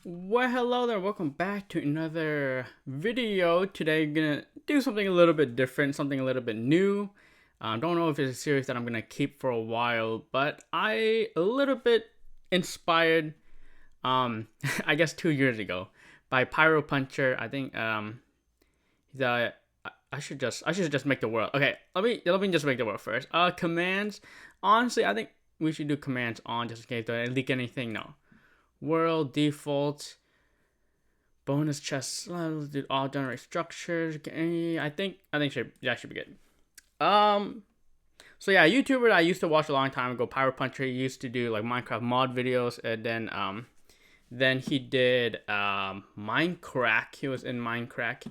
Well, hello there. Welcome back to another video. Today, I'm gonna do something a little bit different, something a little bit new. Don't know if it's a series that I'm gonna keep for a while, but I a little bit inspired. I guess 2 years ago by Pyro Puncher. I think the I should just make the world. Okay, let me just make the world first. Commands. Honestly, I think we should do commands on just in case they leak anything. No. World default bonus chest levels, do all generate structures. I think that should be good. So yeah, YouTuber that I used to watch a long time ago, Pyro Puncher. He used to do like Minecraft mod videos, and then he did Minecraft. He was in Minecraft.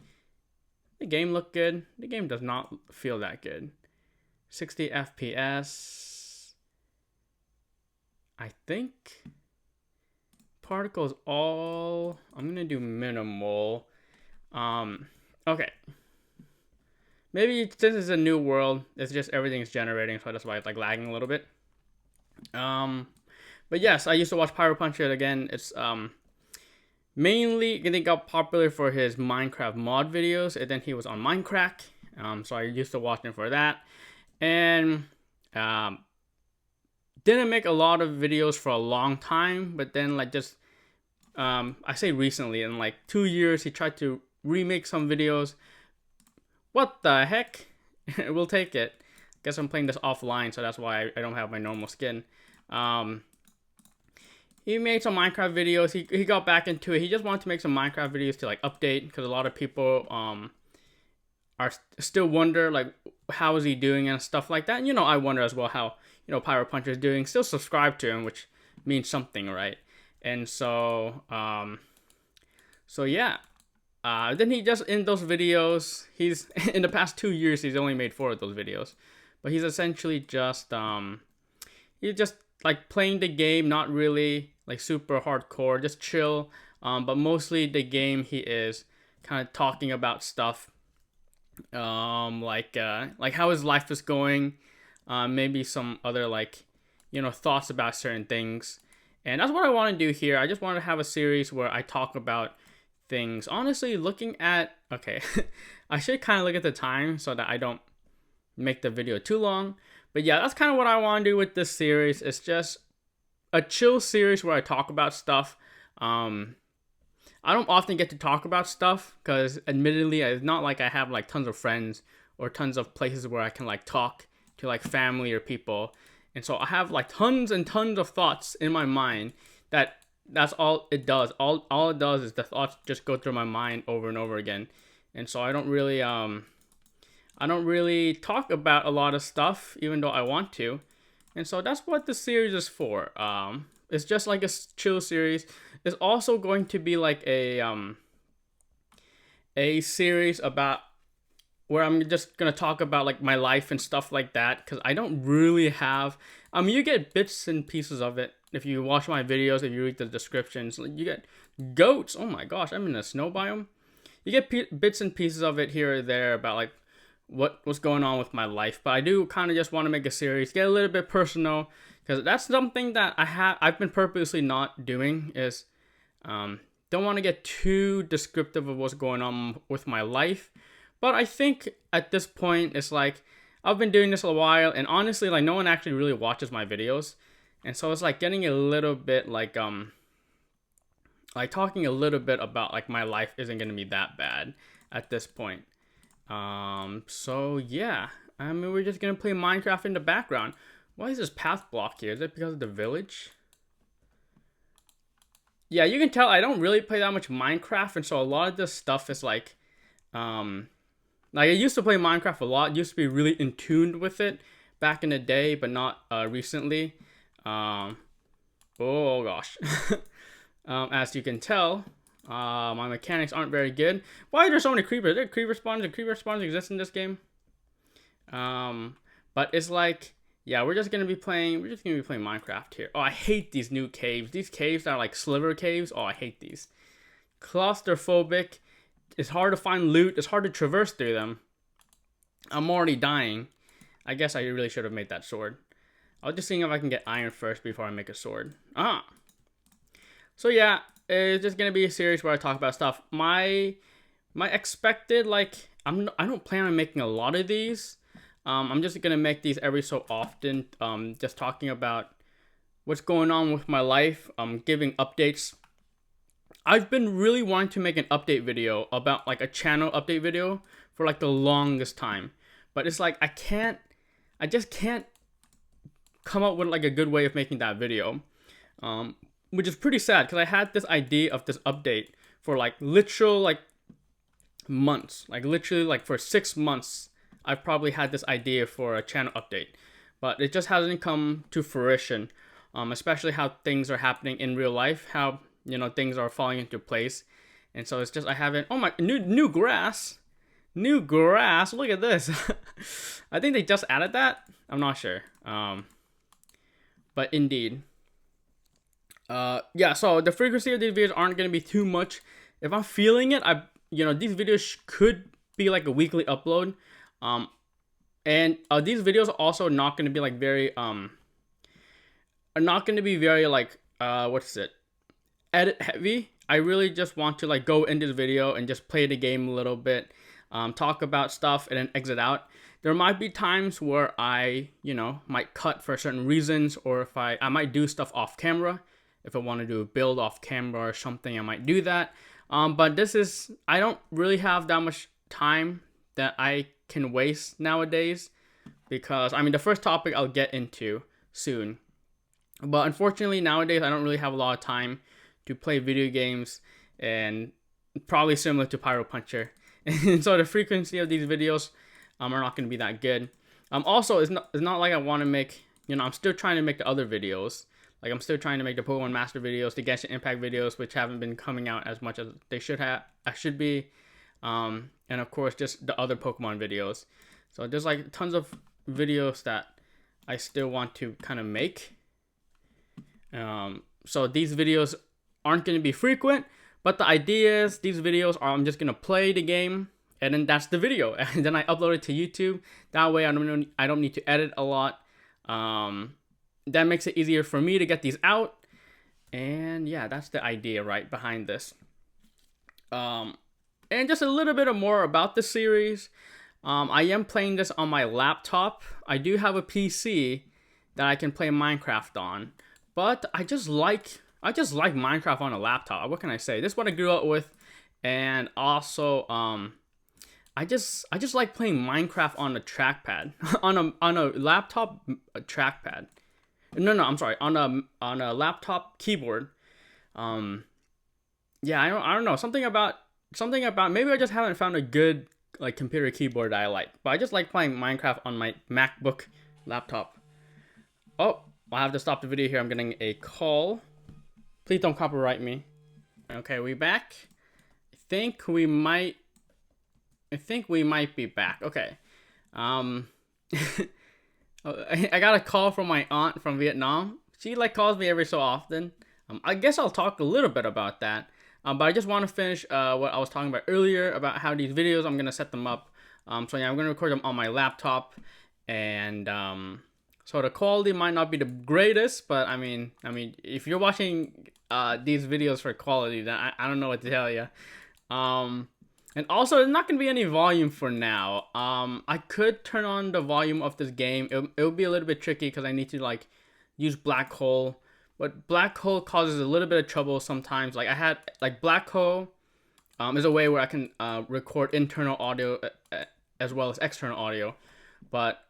The game looked good. The game does not feel that good. 60 FPS. I think. Particles all. I'm gonna do minimal. Okay. Maybe since it's a new world, it's just everything's generating, so that's why it's like lagging a little bit. But yes, I used to watch Pyro Puncher again. It's mainly I think got popular for his Minecraft mod videos, and then he was on Minecraft. So I used to watch him for that, and didn't make a lot of videos for a long time, but then like just I say recently, in like 2 years, he tried to remake some videos. What the heck? We'll take it. Guess I'm playing this offline, so that's why I don't have my normal skin. He made some Minecraft videos. He got back into it. He just wanted to make some Minecraft videos to like update, because a lot of people are still wonder like how is he doing and stuff like that. And I wonder as well how Pyro Puncher is doing. Still subscribe to him, which means something, right? And so yeah. Then he just in those videos, he's in the past 2 years he's only made 4 of those videos, but he's essentially just he's just like playing the game, not really like super hardcore, just chill. But mostly the game he is kind of talking about stuff, like how his life is going, maybe some other like thoughts about certain things. And that's what I want to do here. I just want to have a series where I talk about things. Honestly, looking at okay, I should kind of look at the time so that I don't make the video too long. But yeah, that's kind of what I want to do with this series. It's just a chill series where I talk about stuff. I don't often get to talk about stuff because admittedly, it's not like I have like tons of friends or tons of places where I can like talk to like family or people. And so I have like tons and tons of thoughts in my mind that's all it does. All it does is the thoughts just go through my mind over and over again. And so I don't really talk about a lot of stuff, even though I want to. And so that's what the series is for. It's just like a chill series. It's also going to be like a series about where I'm just gonna talk about like my life and stuff like that, because I don't really have. You get bits and pieces of it if you watch my videos, if you read the descriptions. You get goats. Oh my gosh, I'm in a snow biome. You get bits and pieces of it here or there about like what's going on with my life. But I do kind of just want to make a series, get a little bit personal, because that's something that I've been purposely not doing. Is don't want to get too descriptive of what's going on with my life. But I think at this point, it's like, I've been doing this a while, and honestly, like, no one actually really watches my videos. And so it's like getting a little bit like talking a little bit about like my life isn't going to be that bad at this point. So yeah, we're just going to play Minecraft in the background. Why is this path blocked here? Is it because of the village? Yeah, you can tell I don't really play that much Minecraft, and so a lot of this stuff is like I used to play Minecraft a lot, used to be really in tune with it back in the day, but not recently. Oh gosh. As you can tell, my mechanics aren't very good. Why are there so many creepers? Are there creeper spawns? Do creeper spawns exist in this game? But it's like, yeah, we're just gonna be playing Minecraft here. Oh, I hate these new caves. These caves are like sliver caves. Oh, I hate these. Claustrophobic. It's hard to find loot. It's hard to traverse through them. I'm already dying. I guess I really should have made that sword. I was just seeing if I can get iron first before I make a sword. So yeah, it's just gonna be a series where I talk about stuff. My expected, like, I don't plan on making a lot of these. I'm just gonna make these every so often. Just talking about what's going on with my life. Giving updates. I've been really wanting to make an update video about like a channel update video for like the longest time, but it's like I just can't come up with like a good way of making that video, which is pretty sad because I had this idea of this update for like literal like months, like literally like for 6 months. I've probably had this idea for a channel update, but it just hasn't come to fruition. Especially how things are happening in real life, how things are falling into place, and so it's just I haven't. Oh my, new grass, new grass! Look at this. I think they just added that. I'm not sure. But indeed, yeah. So the frequency of these videos aren't gonna be too much. If I'm feeling it, these videos could be like a weekly upload. And these videos are also not gonna be like very are not gonna be very like edit heavy. I really just want to like go into the video and just play the game a little bit, talk about stuff, and then exit out. There might be times where I, might cut for certain reasons, or if I might do stuff off camera. If I want to do a build off camera or something, I might do that. But I don't really have that much time that I can waste nowadays, because the first topic I'll get into soon. But unfortunately nowadays I don't really have a lot of time to play video games, and probably similar to Pyro Puncher. And so the frequency of these videos are not going to be that good. Also, it's not like I want to make, I'm still trying to make the other videos. Like, I'm still trying to make the Pokemon Master videos, the Genshin Impact videos, which haven't been coming out as much as they should be. And of course, just the other Pokemon videos. So there's like tons of videos that I still want to kind of make. So these videos aren't going to be frequent, but the idea is these videos are, I'm just going to play the game, and then that's the video, and then I upload it to YouTube. That way I don't need to edit a lot. That makes it easier for me to get these out. And yeah, that's the idea right behind this. And just a little bit more about the series. I am playing this on my laptop. I do have a PC that I can play Minecraft on, but I just like Minecraft on a laptop. What can I say? This is what I grew up with, and also I just like playing Minecraft on a trackpad, on a laptop trackpad. No, I'm sorry, on a laptop keyboard. Yeah, I don't know, something about maybe I just haven't found a good like computer keyboard that I like. But I just like playing Minecraft on my MacBook laptop. Oh, I'll have to stop the video here. I'm getting a call. Please don't copyright me. Okay, we back. I think we might be back. Okay. I got a call from my aunt from Vietnam. She like calls me every so often. I guess I'll talk a little bit about that. But I just want to finish what I was talking about earlier about how these videos, I'm gonna set them up. So yeah, I'm gonna record them on my laptop, and so the quality might not be the greatest, but I mean, if you're watching these videos for quality, then I don't know what to tell you. And also, there's not gonna be any volume for now. I could turn on the volume of this game. It would be a little bit tricky because I need to like use Black Hole. But Black Hole causes a little bit of trouble sometimes. Like I had like Black Hole is a way where I can record internal audio as well as external audio. But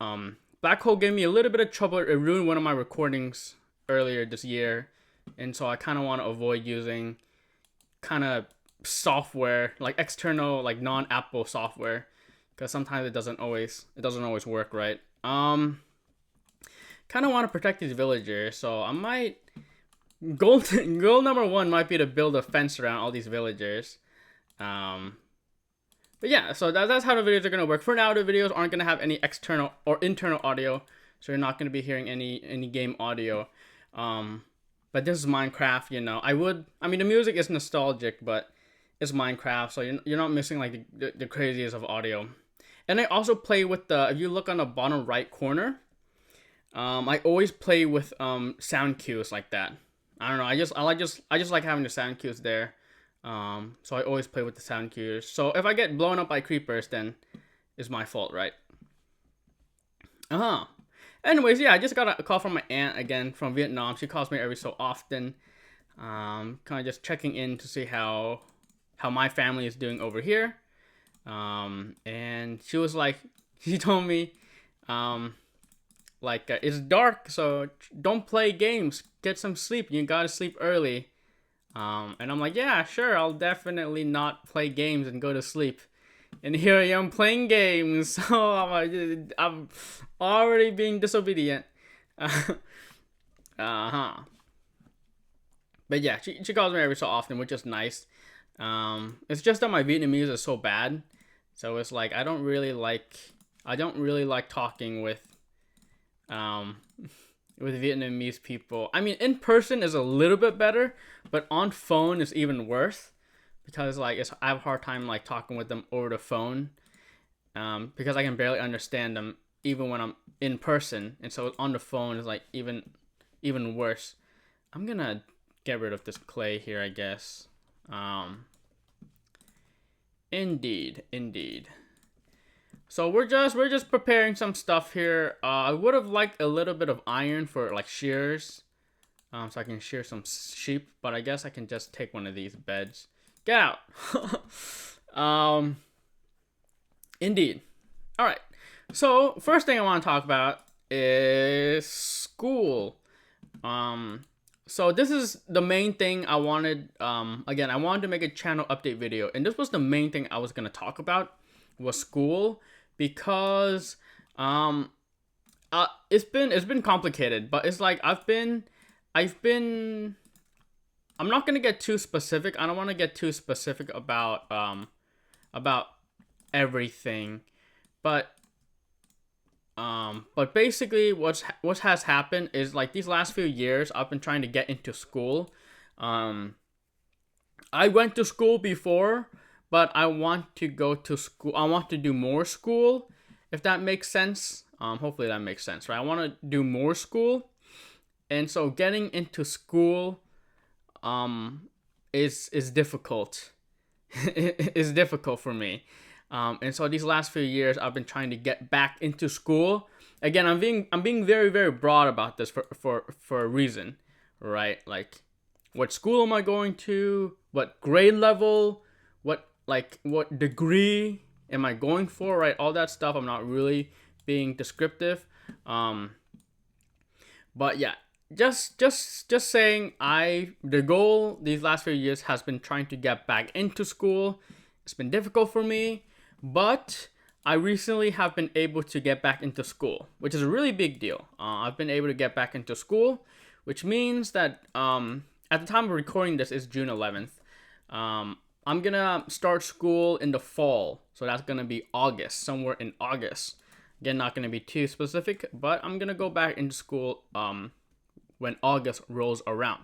Black Hole gave me a little bit of trouble. It ruined one of my recordings earlier this year, and so I kind of want to avoid using kind of software like external, like non-Apple software, because sometimes it doesn't always work right. Kind of want to protect these villagers, so I might goal number 1 might be to build a fence around all these villagers. But yeah, so that's how the videos are gonna work. For now, the videos aren't gonna have any external or internal audio, so you're not gonna be hearing any game audio. But this is Minecraft, the music is nostalgic, but it's Minecraft, so you're not missing like the craziest of audio. And I also play with if you look on the bottom right corner, I always play with sound cues like that. I don't know. I just like having the sound cues there. So I always play with the sound cues. So if I get blown up by creepers, then it's my fault, right? Anyways, yeah, I just got a call from my aunt again from Vietnam. She calls me every so often. Kind of just checking in to see how my family is doing over here. And she was like, she told me, it's dark, so don't play games. Get some sleep. You gotta sleep early. And I'm like, yeah, sure. I'll definitely not play games and go to sleep. And here I am playing games. So I'm already being disobedient. Uh-huh. But yeah, she calls me every so often, which is nice. It's just that my Vietnamese is so bad. So it's like I don't really like talking with Vietnamese people. I mean, in person is a little bit better, but on phone is even worse because I have a hard time like talking with them over the phone, because I can barely understand them even when I'm in person, and so on the phone is like even worse. I'm gonna get rid of this clay here, I guess. Indeed. So we're just preparing some stuff here. I would have liked a little bit of iron for like shears, so I can shear some sheep. But I guess I can just take one of these beds. Get out. Indeed. All right. So first thing I want to talk about is school. So this is the main thing I wanted. Again, I wanted to make a channel update video, and this was the main thing I was gonna talk about was school, because it's been complicated, but it's like I'm not gonna get too specific. I don't want to get too specific about everything, but basically what has happened is like these last few years I've been trying to get into school. I went to school before, but I want to go to school. I want to do more school, if that makes sense. Hopefully that makes sense, right? I want to do more school, and so getting into school is difficult. It's difficult for me. And so these last few years I've been trying to get back into school. Again, I'm being very, very broad about this for a reason, right? Like, what school am I going to? What grade level? What degree am I going for, right? All that stuff. I'm not really being descriptive. But yeah, just saying, the goal these last few years has been trying to get back into school. It's been difficult for me, but I recently have been able to get back into school, which is a really big deal. I've been able to get back into school, which means that at the time of recording this is June 11th. I'm gonna start school in the fall, so that's gonna be August, somewhere in August. Again, not gonna be too specific, but I'm gonna go back into school when August rolls around.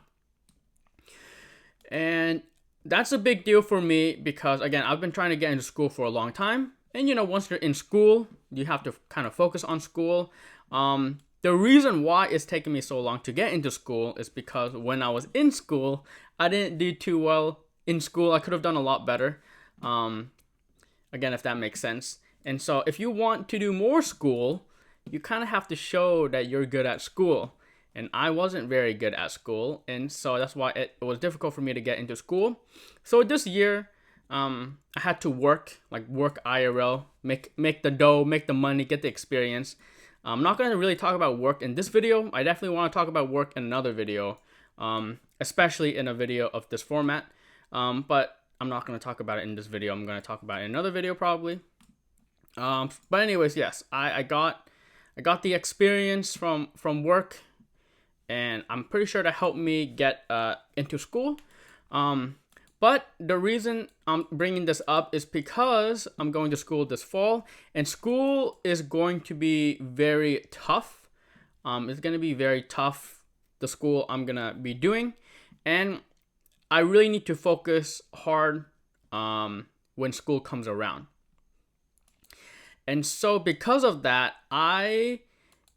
And that's a big deal for me because, again, I've been trying to get into school for a long time. And, once you're in school, you have to kind of focus on school. The reason why it's taken me so long to get into school is because when I was in school, I didn't do too well in school. I could have done a lot better. Again, if that makes sense. And so if you want to do more school, you kind of have to show that you're good at school. And I wasn't very good at school, and so that's why it was difficult for me to get into school. So this year, I had to work IRL, make the dough, make the money, get the experience. I'm not going to really talk about work in this video. I definitely want to talk about work in another video, especially in a video of this format. But I'm not going to talk about it in this video. I'm going to talk about it in another video probably. But anyways, yes, I got the experience from work. And I'm pretty sure that helped me get into school. But the reason I'm bringing this up is because I'm going to school this fall. And school is going to be very tough. It's going to be very tough, the school I'm going to be doing. And I really need to focus hard when school comes around. And so because of that, I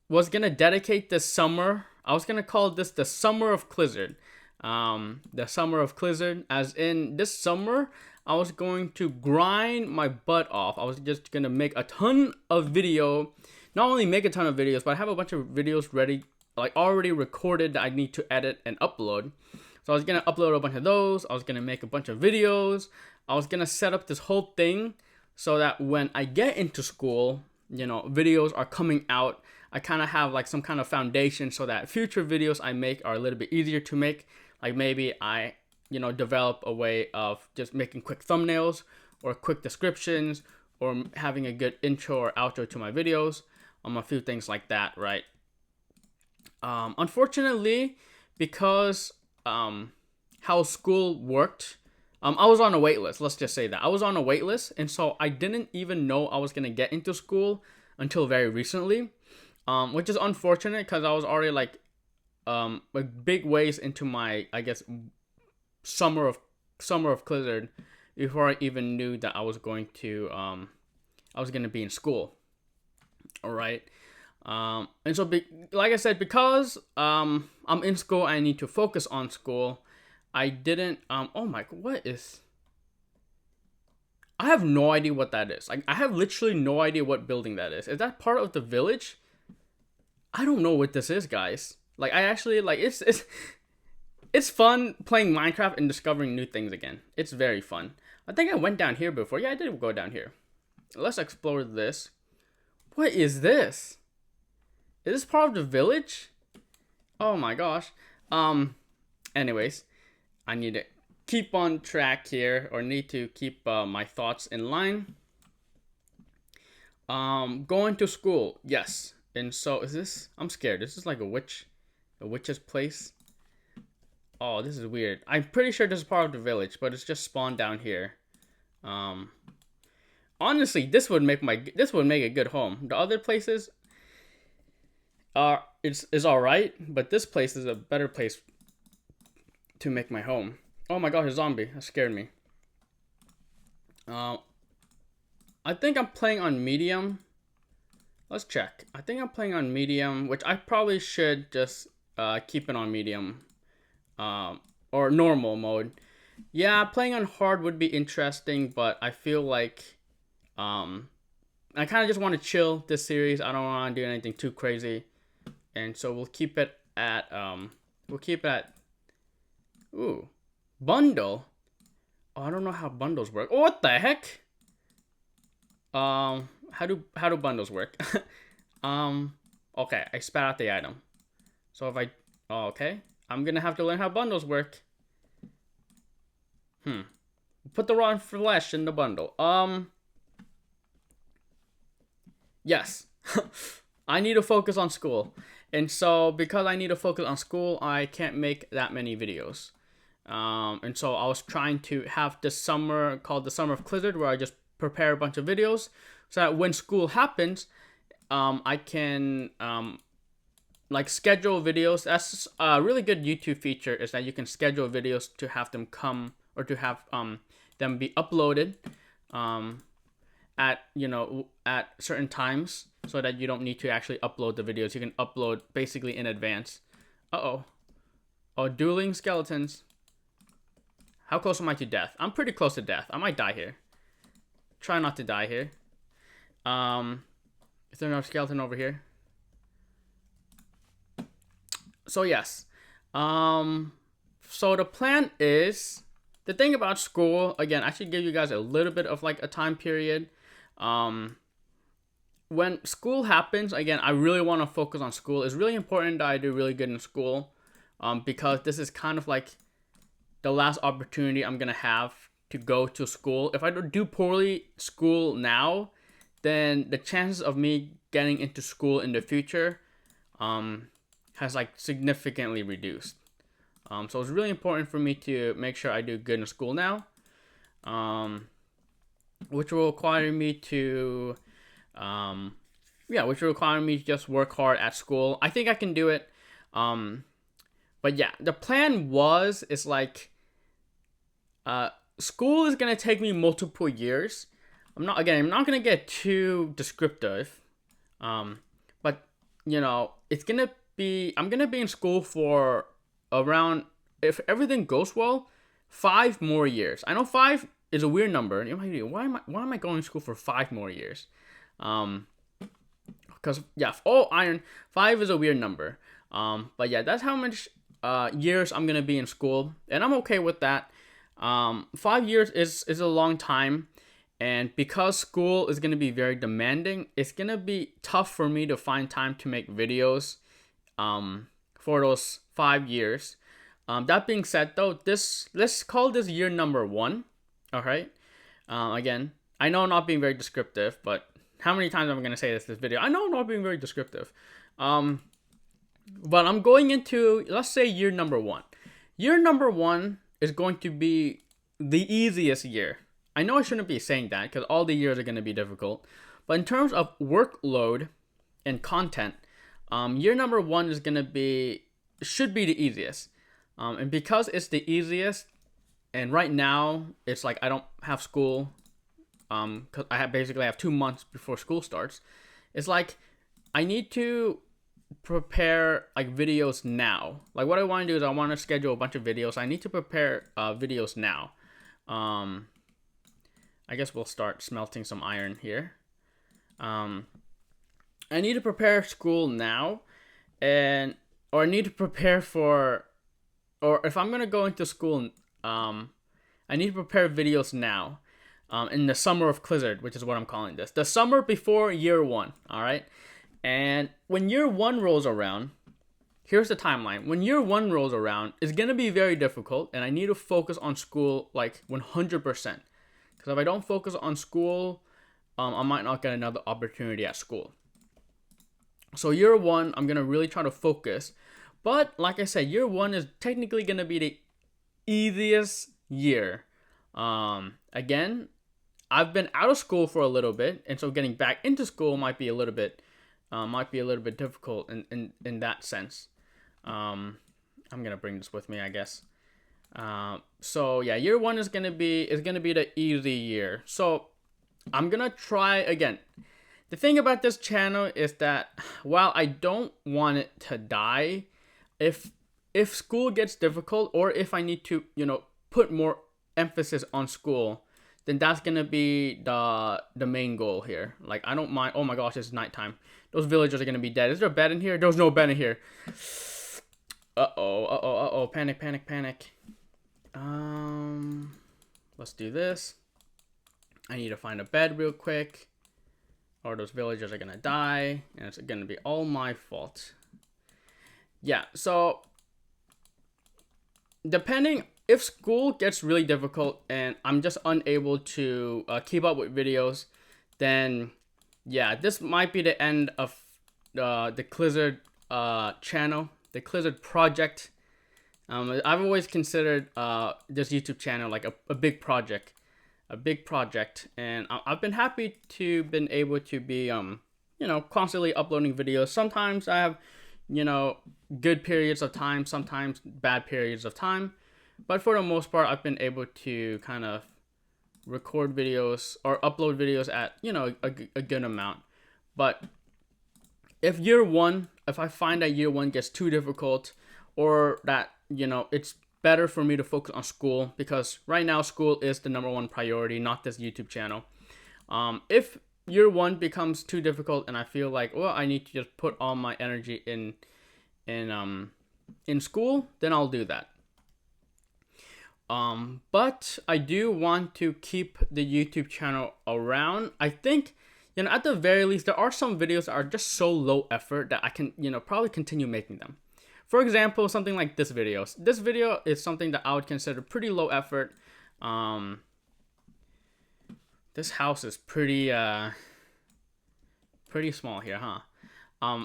was going to dedicate this summer. I was going to call this the Summer of Qlizard. the summer of Qlizard, as in this summer I was going to grind my butt off. I was just gonna make a ton of video, not only make a ton of videos, but I have a bunch of videos ready, like already recorded, that I need to edit and upload. So I was gonna upload a bunch of those. I was gonna make a bunch of videos. I was gonna set up this whole thing so that when I get into school, you know, videos are coming out. I kind of have like some kind of foundation so that future videos I make are a little bit easier to make. Like maybe I, you know, develop a way of just making quick thumbnails or quick descriptions or having a good intro or outro to my videos. A few things like that, right? Unfortunately, because how school worked, I was on a wait list. Let's just say that I was on a wait list, and so I didn't even know I was gonna get into school until very recently, which is unfortunate because I was already like big ways into my, I guess, summer of Qlizard before I even knew that I was going to be in school. All right. And so, like I said, because I'm in school, I need to focus on school. I didn't. Oh my! What is? I have no idea what that is. Like, I have literally no idea what building that is. Is that part of the village? I don't know what this is, guys. Like, I actually like it's fun playing Minecraft and discovering new things again. It's very fun. I think I went down here before. Yeah, I did go down here. Let's explore this. What is this? Is this part of the village? Oh my gosh. Anyways, I need to keep on track here, or need to keep my thoughts in line. Going to school, yes. And so is this? I'm scared. This is like a witch's place. Oh, this is weird. I'm pretty sure this is part of the village, but it's just spawned down here. Honestly, this would make a good home. The other places is all right, but this place is a better place to make my home. Oh my gosh, a zombie! That scared me. I think I'm playing on medium. Let's check. I think I'm playing on medium, which I probably should just keep it on medium, or normal mode. Yeah, playing on hard would be interesting, but I feel like I kind of just want to chill this series. I don't want to do anything too crazy, and so we'll keep it at ooh, bundle. Oh, I don't know how bundles work. Oh, what the heck? How do bundles work? Okay, I spat out the item. So if okay, I'm gonna have to learn how bundles work. Put the raw flesh in the bundle. Yes. I need to focus on school. And so because I need to focus on school, I can't make that many videos. And so I was trying to have this summer called the Summer of Qlizard, where I just prepare a bunch of videos so that when school happens, I can like schedule videos. That's a really good YouTube feature, is that you can schedule videos to have them come, or to have them be uploaded at certain times, so that you don't need to actually upload the videos. You can upload basically in advance. Oh, dueling skeletons. How close am I to death? I'm pretty close to death. I might die here. Try not to die here. Is there another skeleton over here? So yes. So the plan is, the thing about school, again, I should give you guys a little bit of like a time period. When school happens, again, I really want to focus on school. It's really important that I do really good in school, because this is kind of like the last opportunity I'm gonna have to go to school. If I do poorly school now, then the chances of me getting into school in the future has like significantly reduced. So it's really important for me to make sure I do good in school now, which will require me to just work hard at school. I think I can do it. But yeah, the plan is like, school is gonna take me multiple years. I'm not gonna get too descriptive, but you know, I'm gonna be in school for around if everything goes well, 5 more years. I know 5 is a weird number, and you might be, why am I going to school for 5 more years? Because yeah, all iron, 5 is a weird number. But yeah, that's how much years I'm gonna be in school, and I'm okay with that. 5 years is a long time, and because school is gonna be very demanding, it's gonna be tough for me to find time to make videos for those 5 years. That being said, though, let's call this year number 1. All right. Again, I know I'm not being very descriptive, but how many times am I gonna say this video? I know I'm not being very descriptive. But I'm going into, let's say, year number 1. Year number 1 is going to be the easiest year. I know I shouldn't be saying that because all the years are going to be difficult. But in terms of workload and content, year number 1 is going to be, should be the easiest. And because it's the easiest, and right now it's like I don't have school, because I basically have 2 months before school starts. It's like I need to prepare like videos now. Like what I want to do is I want to schedule a bunch of videos. I need to prepare videos now. I guess we'll start smelting some iron here. I need to prepare school now, or I need to prepare for, or if I'm gonna go into school, I need to prepare videos now. In the summer of Qlizard, which is what I'm calling this, the summer before year 1. All right. And when year 1 rolls around, here's the timeline. When year 1 rolls around, it's going to be very difficult, and I need to focus on school like 100%. Because if I don't focus on school, I might not get another opportunity at school. So year 1, I'm going to really try to focus. But like I said, year 1 is technically going to be the easiest year. Again, I've been out of school for a little bit, and so getting back into school might be a little bit difficult in that sense. I'm gonna bring this with me, I guess. So yeah, year 1 is gonna be the easy year. So I'm gonna try again. The thing about this channel is that while I don't want it to die, if school gets difficult, or if I need to put more emphasis on school, then that's gonna be the main goal here. Like I don't mind. Oh my gosh, it's nighttime. Those villagers are gonna be dead. Is there a bed in here? There's no bed in here. Uh-oh. Panic. Let's do this. I need to find a bed real quick, or those villagers are gonna die, and it's gonna be all my fault. Yeah, so depending, if school gets really difficult and I'm just unable to keep up with videos, then yeah, this might be the end of the Qlizard channel, the Qlizard project. I've always considered this YouTube channel like a big project, and I've been happy to been able to be constantly uploading videos. Sometimes I have good periods of time, sometimes bad periods of time, but for the most part I've been able to kind of record videos or upload videos at a good amount. But if I find that year 1 gets too difficult, or that it's better for me to focus on school, because right now school is the number 1 priority, not this YouTube channel. If year 1 becomes too difficult and I feel like, well, I need to just put all my energy in school, then I'll do that. But I do want to keep the YouTube channel around. I think, at the very least, there are some videos that are just so low effort that I can, probably continue making them. For example, something like this video. This video is something that I would consider pretty low effort. This house is pretty small here, huh?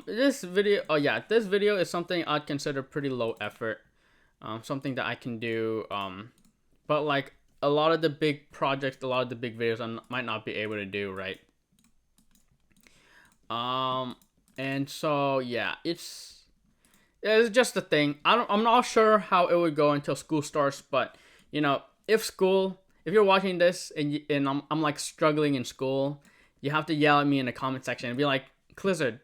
This video is something I'd consider pretty low effort. Something that I can do. But like a lot of the big projects, a lot of the big videos, I might not be able to do, right? And so yeah, it's just the thing. I'm not sure how it would go until school starts, but if you're watching this and I'm like struggling in school, you have to yell at me in the comment section and be like, Qlizard,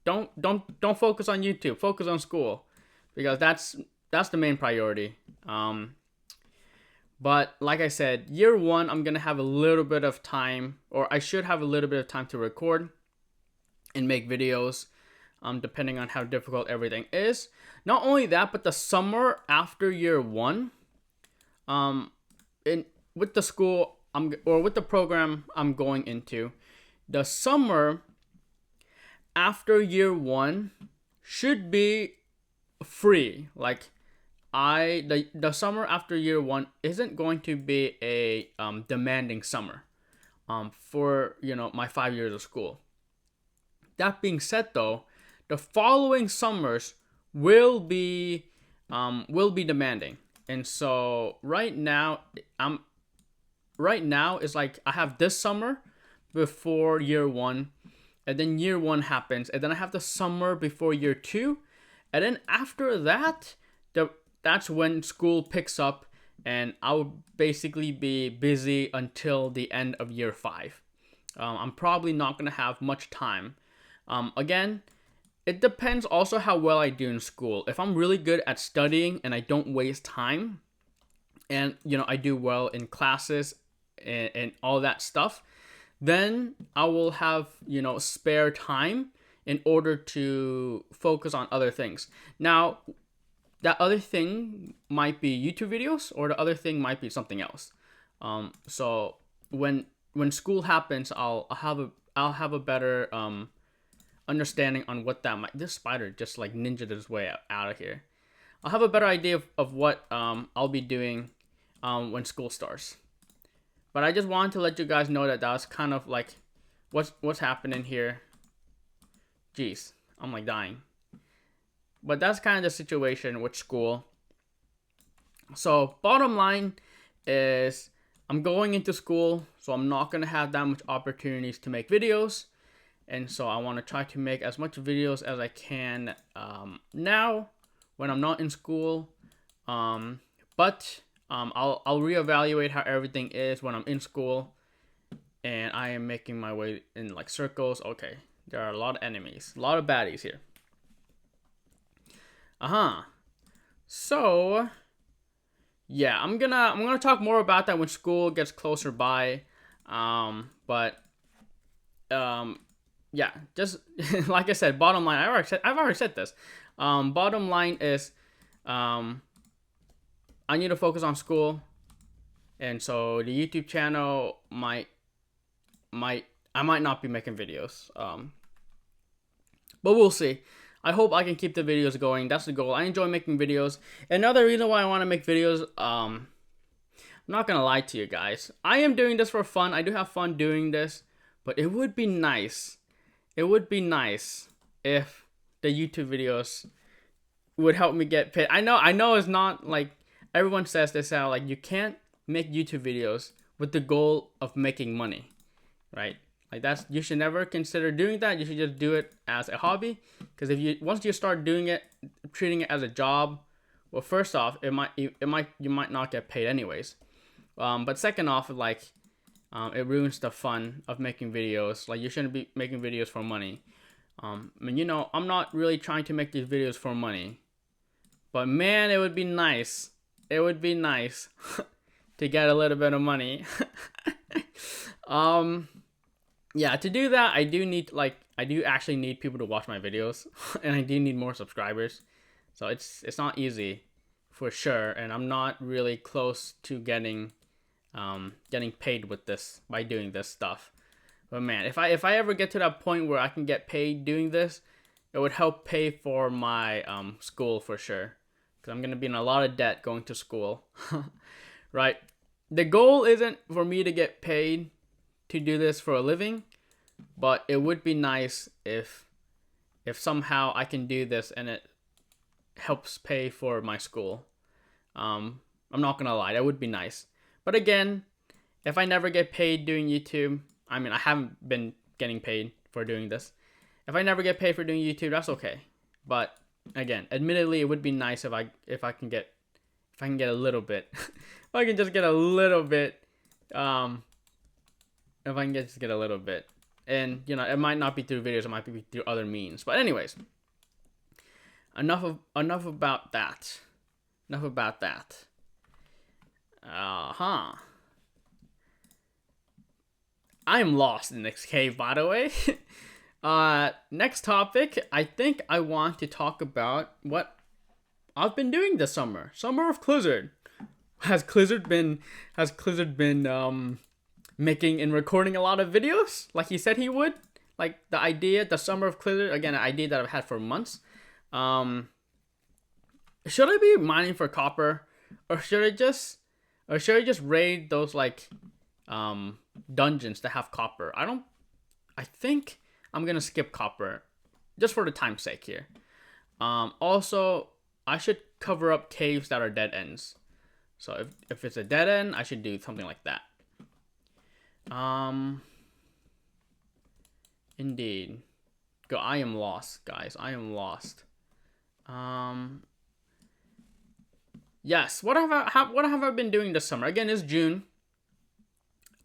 don't focus on YouTube, focus on school, because that's that's the main priority. But like I said, year one, I'm gonna have a little bit of time, or I should have a little bit of time to record and make videos, depending on how difficult everything is. Not only that, but the summer after year one, with the school with the program I'm going into, the summer after year one should be free. Like the summer after year one isn't going to be a demanding summer for my 5 years of school. That being said, though, the following summers will be demanding, and so right now it's like I have this summer before year one, and then year one happens, and then I have the summer before year two, and then after that, that's when school picks up, and I'll basically be busy until the end of year five. I'm probably not gonna have much time. Again, it depends also how well I do in school. If I'm really good at studying and I don't waste time, and I do well in classes and all that stuff, then I will have spare time in order to focus on other things. Now, that other thing might be YouTube videos, or the other thing might be something else. So when school happens, I'll have a better understanding on what that might. This spider just like ninja'd his way out of here. I'll have a better idea of what I'll be doing when school starts. But I just wanted to let you guys know that was kind of like what's happening here. Jeez, I'm like dying. But that's kind of the situation with school. So bottom line is I'm going into school, so I'm not going to have that much opportunities to make videos. And so I want to try to make as much videos as I can now when I'm not in school. But I'll reevaluate how everything is when I'm in school. And I am making my way in like circles. Okay, there are a lot of enemies, a lot of baddies here. So yeah, I'm gonna talk more about that when school gets closer by. Yeah, just like I said, bottom line, I've already said this. Bottom line is, I need to focus on school, and so the YouTube channel I might not be making videos. But we'll see. I hope I can keep the videos going. That's the goal. I enjoy making videos. Another reason why I want to make videos, I'm not gonna lie to you guys. I am doing this for fun. I do have fun doing this, but it would be nice. It would be nice if the YouTube videos would help me get paid. I know it's not like everyone says this out. Like, you can't make YouTube videos with the goal of making money, right? Like, you should never consider doing that. You should just do it as a hobby. Because once you start doing it, treating it as a job, well, first off, you might not get paid anyways. But second off, like, it ruins the fun of making videos. Like, you shouldn't be making videos for money. I mean, I'm not really trying to make these videos for money. But man, it would be nice. It would be nice to get a little bit of money. Yeah, to do that, I do actually need people to watch my videos, and I do need more subscribers. So it's not easy, for sure, and I'm not really close to getting paid with this by doing this stuff. But man, if I ever get to that point where I can get paid doing this, it would help pay for my school for sure, because I'm gonna be in a lot of debt going to school, right? The goal isn't for me to get paid to do this for a living, but it would be nice if somehow I can do this and it helps pay for my school. I'm not gonna lie, that would be nice. But again, if I never get paid doing YouTube, I mean, I haven't been getting paid for doing this. If I never get paid for doing YouTube, that's okay. But again, admittedly, it would be nice if I can get a little bit, if I can just get a little bit, if I can just get a little bit. And it might not be through videos, it might be through other means. But anyways, enough about that. enough about that. I am lost in this cave, by the way. Next topic, I think I want to talk about what I've been doing this summer. Summer of Qlizard. Has Qlizard been making and recording a lot of videos like he said he would? Like the summer of Qlizard, again, an idea that I've had for months. Should I be mining for copper, or should I just raid those like dungeons that have copper? I think I'm gonna skip copper just for the time's sake here. Also, I should cover up caves that are dead ends. So if it's a dead end, I should do something like that. Indeed. I am lost, guys. I am lost. Yes. What have I been doing this summer? Again, it's June.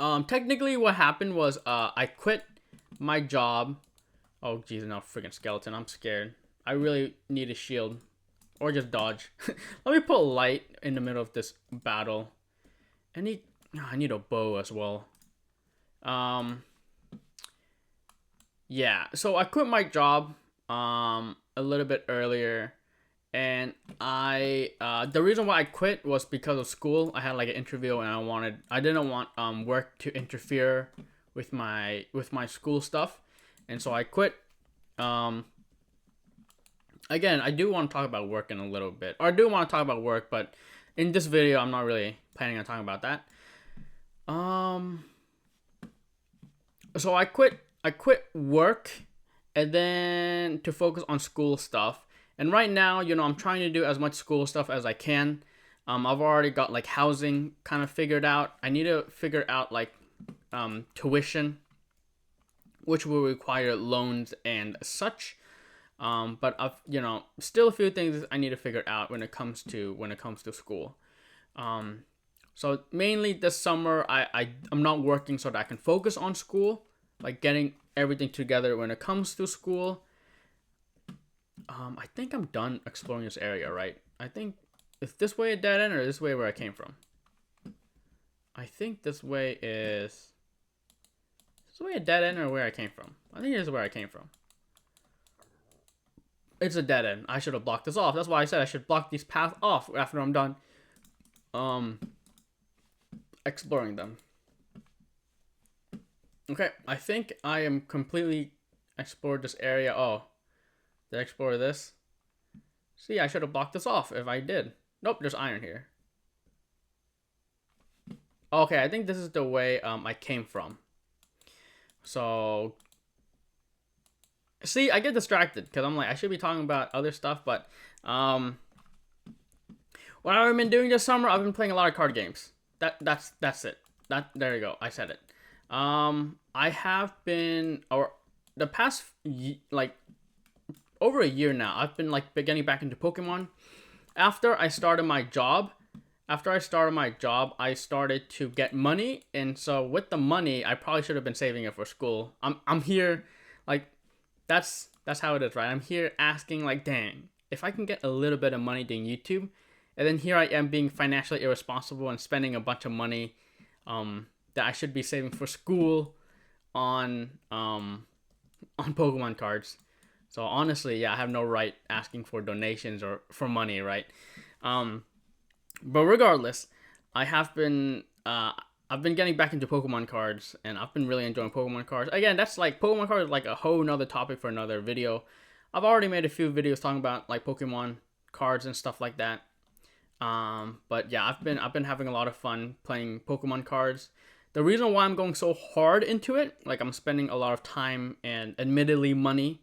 Technically, what happened was I quit my job. Oh, geez, no freaking skeleton. I'm scared. I really need a shield. Or just dodge. Let me put light in the middle of this battle. I need a bow as well. Yeah, so I quit my job a little bit earlier, and the reason why I quit was because of school. I had like an interview, and I didn't want work to interfere with my school stuff, and so I quit. Again, I do want to talk about work in a little bit. Or I do want to talk about work, but in this video, I'm not really planning on talking about that. So I quit work, and then to focus on school stuff. And right now, I'm trying to do as much school stuff as I can. I've already got like housing kind of figured out. I need to figure out like tuition, which will require loans and such. But I've still a few things I need to figure out when it comes to school. So mainly this summer I'm not working so that I can focus on school, like getting everything together when it comes to school. I think I'm done exploring this area, right? I think is this way a dead end or this way where I came from? I think this way is a dead end or where I came from. I think this is where I came from. It's a dead end. I should have blocked this off. That's why I said I should block these paths off after I'm done exploring them. Okay, I think I am completely explored this area. Oh, did I explore this? See, I should have blocked this off if I did. Nope, there's iron here. Okay, I think this is the way I came from. So see, I get distracted because I'm like, I should be talking about other stuff, but what I've been doing this summer, I've been playing a lot of card games. That's it. There you go. I said it. I have been, or the past like over a year now, I've been like getting back into Pokemon. After I started my job, I started to get money, and so with the money, I probably should have been saving it for school. I'm here, like. That's how it is, right? I'm here asking, like, dang, if I can get a little bit of money doing YouTube, and then here I am being financially irresponsible and spending a bunch of money that I should be saving for school on Pokemon cards. So honestly, yeah, I have no right asking for donations or for money, right? But regardless, I've been getting back into Pokemon cards, and I've been really enjoying Pokemon cards. Again, that's like Pokemon cards is like a whole nother topic for another video. I've already made a few videos talking about like Pokemon cards and stuff like that. But yeah, I've been having a lot of fun playing Pokemon cards. The reason why I'm going so hard into it, like I'm spending a lot of time and admittedly money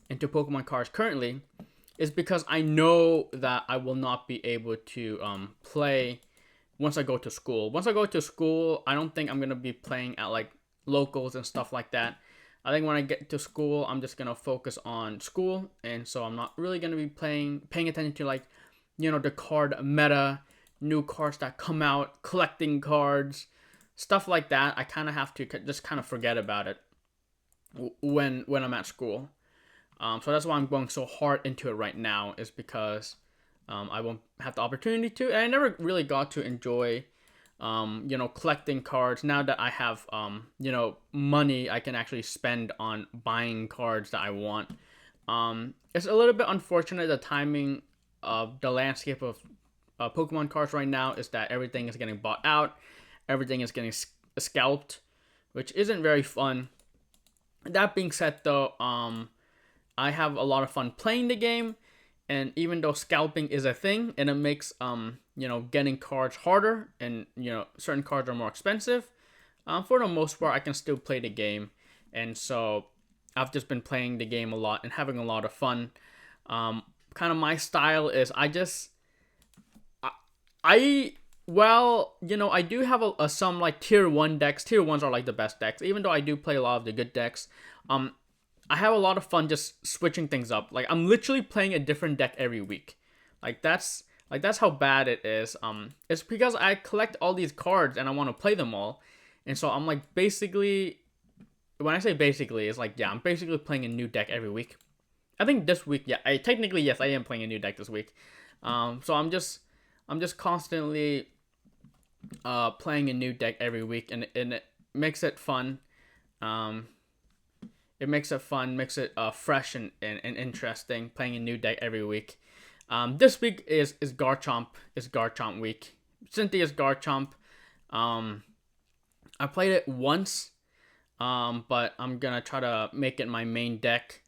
into Pokemon cards currently, is because I know that I will not be able to play once I go to school. Once I go to school, I don't think I'm going to be playing at like locals and stuff like that. I think when I get to school, I'm just going to focus on school. And so I'm not really going to be paying attention to like, the card meta, new cards that come out, collecting cards, stuff like that. I kind of have to just kind of forget about it when I'm at school. So that's why I'm going so hard into it right now, is because I won't have the opportunity to, and I never really got to enjoy, collecting cards. Now that I have, money I can actually spend on buying cards that I want. It's a little bit unfortunate, the timing of the landscape of Pokemon cards right now is that everything is getting bought out, everything is getting scalped, which isn't very fun. That being said, though, I have a lot of fun playing the game, and even though scalping is a thing and it makes getting cards harder, and certain cards are more expensive, for the most part I can still play the game. And so I've just been playing the game a lot and having a lot of fun. Kind of my style is I do have some like tier 1 decks. Tier 1s are like the best decks, even though I do play a lot of the good decks. I have a lot of fun just switching things up. Like, I'm literally playing a different deck every week. That's how bad it is. It's because I collect all these cards and I want to play them all. And so I'm like, basically, when I say basically, it's like, yeah, I'm basically playing a new deck every week. I think this week, yeah, technically, yes, I am playing a new deck this week. So I'm just constantly playing a new deck every week, and it makes it fun. It makes it fun, makes it fresh and interesting, playing a new deck every week. This week is Garchomp. It's Garchomp week. Cynthia's Garchomp. I played it once, but I'm gonna try to make it my main deck.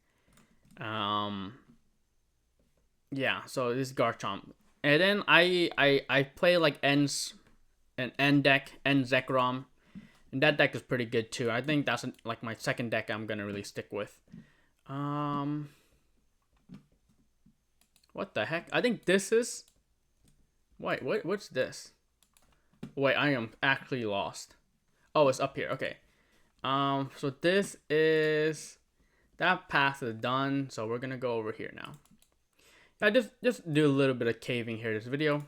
Yeah, so this is Garchomp. And then I play like an N deck, N Zekrom. And that deck is pretty good too. I think that's like my second deck I'm gonna really stick with. What the heck? I think this is... Wait, what's this? Wait, I am actually lost. Oh, it's up here. Okay. So this is... That path is done, so we're gonna go over here now. I just do a little bit of caving here this video.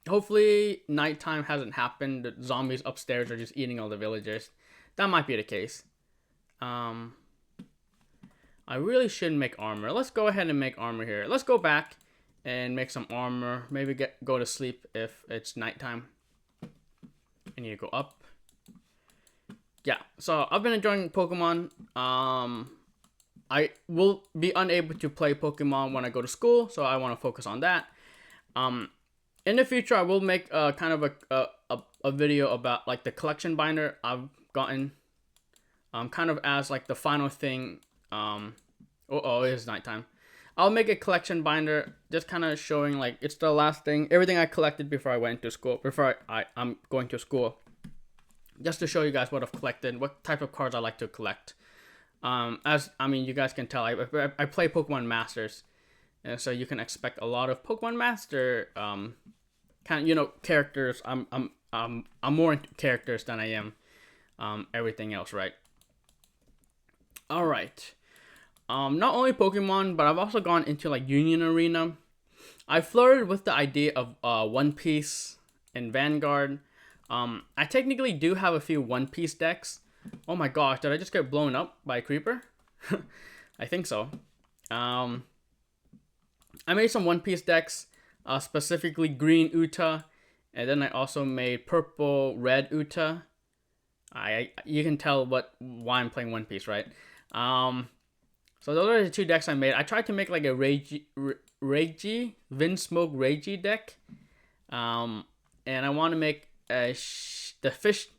Hopefully nighttime hasn't happened. The zombies upstairs are just eating all the villagers. That might be the case. I really shouldn't make armor. Let's go ahead and make armor here. Let's go back and make some armor. Maybe go to sleep if it's nighttime. I need to go up. Yeah, so I've been enjoying Pokemon. I will be unable to play Pokemon when I go to school, so I want to focus on that. In the future, I will make kind of a video about like the collection binder I've gotten, kind of as like the final thing. It is nighttime. I'll make a collection binder, just kind of showing like it's the last thing, everything I collected before I went to school, before I'm going to school, just to show you guys what I've collected, what type of cards I like to collect. You guys can tell, I play Pokemon Masters, and so you can expect a lot of Pokemon Master characters. I'm more into characters than I am everything else, right? All right. Not only Pokemon, but I've also gone into like Union Arena. I flirted with the idea of One Piece and Vanguard. I technically do have a few One Piece decks. Oh my gosh, did I just get blown up by a creeper? I think so. I made some One Piece decks, specifically green Uta, and then I also made purple red Uta. You can tell why I'm playing One Piece, right? So those are the two decks I made. I tried to make like a Reiji Vinsmoke Reiji deck, and I want to make the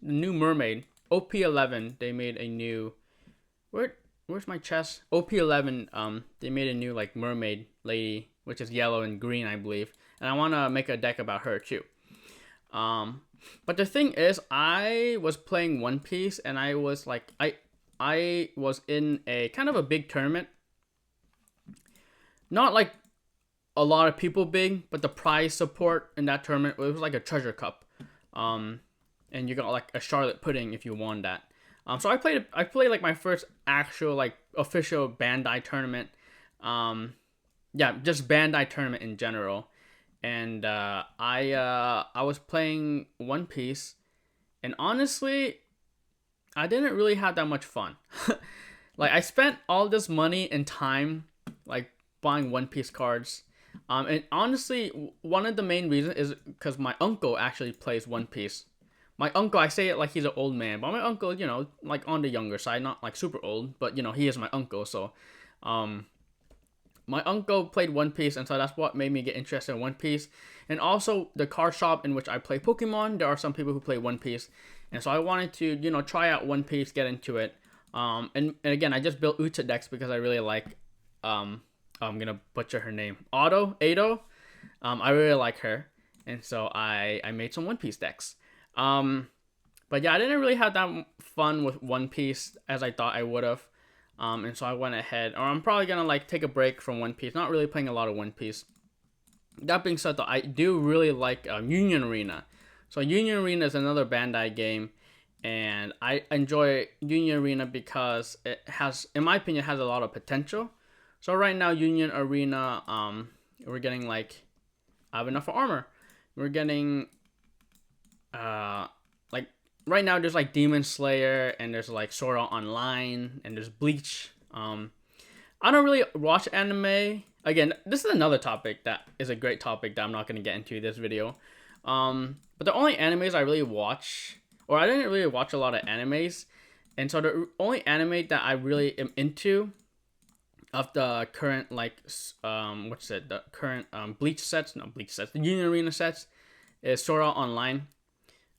new mermaid. OP11, they made a new... Where's my chest? OP11, they made a new like mermaid lady, which is yellow and green, I believe. And I want to make a deck about her too. But the thing is, I was playing One Piece, and I was like... I was in a kind of a big tournament. Not like a lot of people big, but the prize support in that tournament, it was like a treasure cup. And you got like a Charlotte pudding if you won that. So I played like my first actual like official Bandai tournament. Just Bandai tournament in general. And I was playing One Piece, and honestly, I didn't really have that much fun. Like, I spent all this money and time like buying One Piece cards. And honestly, one of the main reasons is because my uncle actually plays One Piece. My uncle, I say it like he's an old man, but my uncle, you know, like on the younger side, not like super old, but you know, he is my uncle. So, um, my uncle played One Piece, and so that's what made me get interested in One Piece. And also, the card shop in which I play Pokemon, there are some people who play One Piece, and so I wanted to, you know, try out One Piece, get into it. And again, I just built Uta decks because I really like, I'm gonna butcher her name, Ado. I really like her, and so I made some One Piece decks. But yeah, I didn't really have that fun with One Piece as I thought I would have. And so I went ahead, or I'm probably gonna like take a break from One Piece. Not really playing a lot of One Piece. That being said, though, I do really like Union Arena. So Union Arena is another Bandai game, and I enjoy Union Arena because it has, in my opinion, has a lot of potential. So right now, Union Arena, we're getting like, I have enough armor. We're getting, like right now there's like Demon Slayer, and there's like Sword Art Online, and there's Bleach. I don't really watch anime. Again, this is another topic that is a great topic that I'm not going to get into this video. But the only animes I really watch, or I didn't really watch a lot of animes, and so the only anime that I really am into of the current like the current the Union Arena sets is Sword Art Online.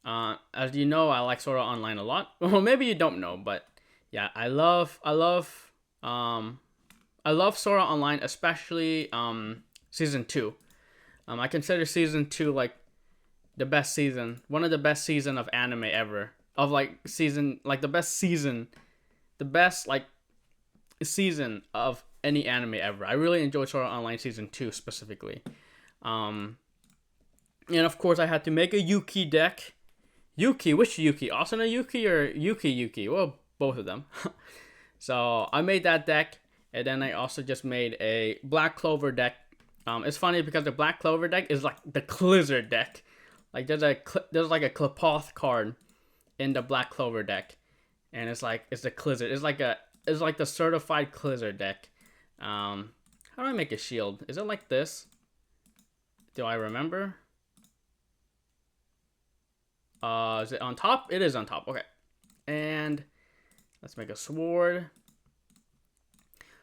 As you know, I like Sword Art Online a lot. Well, maybe you don't know, but yeah, I love Sword Art Online, especially season 2. I consider season 2 like the best season, one of the best season of anime ever. Of like season, like the best season, the best like season of any anime ever. I really enjoyed Sword Art Online season 2 specifically. And of course, I had to make a Yuki deck. Yuki, which Yuki? Asuna Yuki or Yuki? Well, both of them. So I made that deck, and then I also just made a Black Clover deck. It's funny because the Black Clover deck is like the Qlizard deck. Like there's like a Clipoth card in the Black Clover deck, and it's the Qlizard. It's like the certified Qlizard deck. How do I make a shield? Is it like this? Do I remember? Is it on top? It is on top. Okay. And let's make a sword.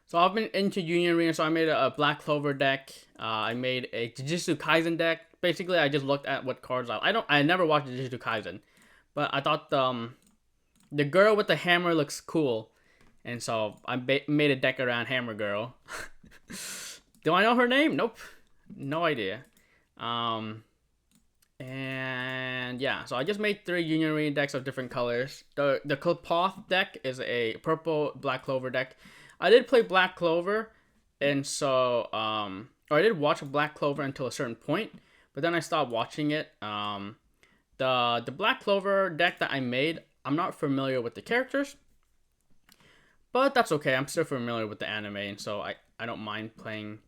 So I've been into Union Arena, so I made a Black Clover deck. I made a Jujutsu Kaisen deck. Basically, I just looked at what cards I never watched Jujutsu Kaisen, but I thought the girl with the hammer looks cool, and so I made a deck around Hammer Girl. Do I know her name? Nope, no idea. And yeah, so I just made 3 Union Arena decks of different colors. The Clipoth deck is a purple Black Clover deck. I did play Black Clover, and so or I did watch Black Clover until a certain point, but then I stopped watching it. The Black Clover deck that I made, I'm not familiar with the characters, but that's okay. I'm still familiar with the anime, and so I don't mind playing.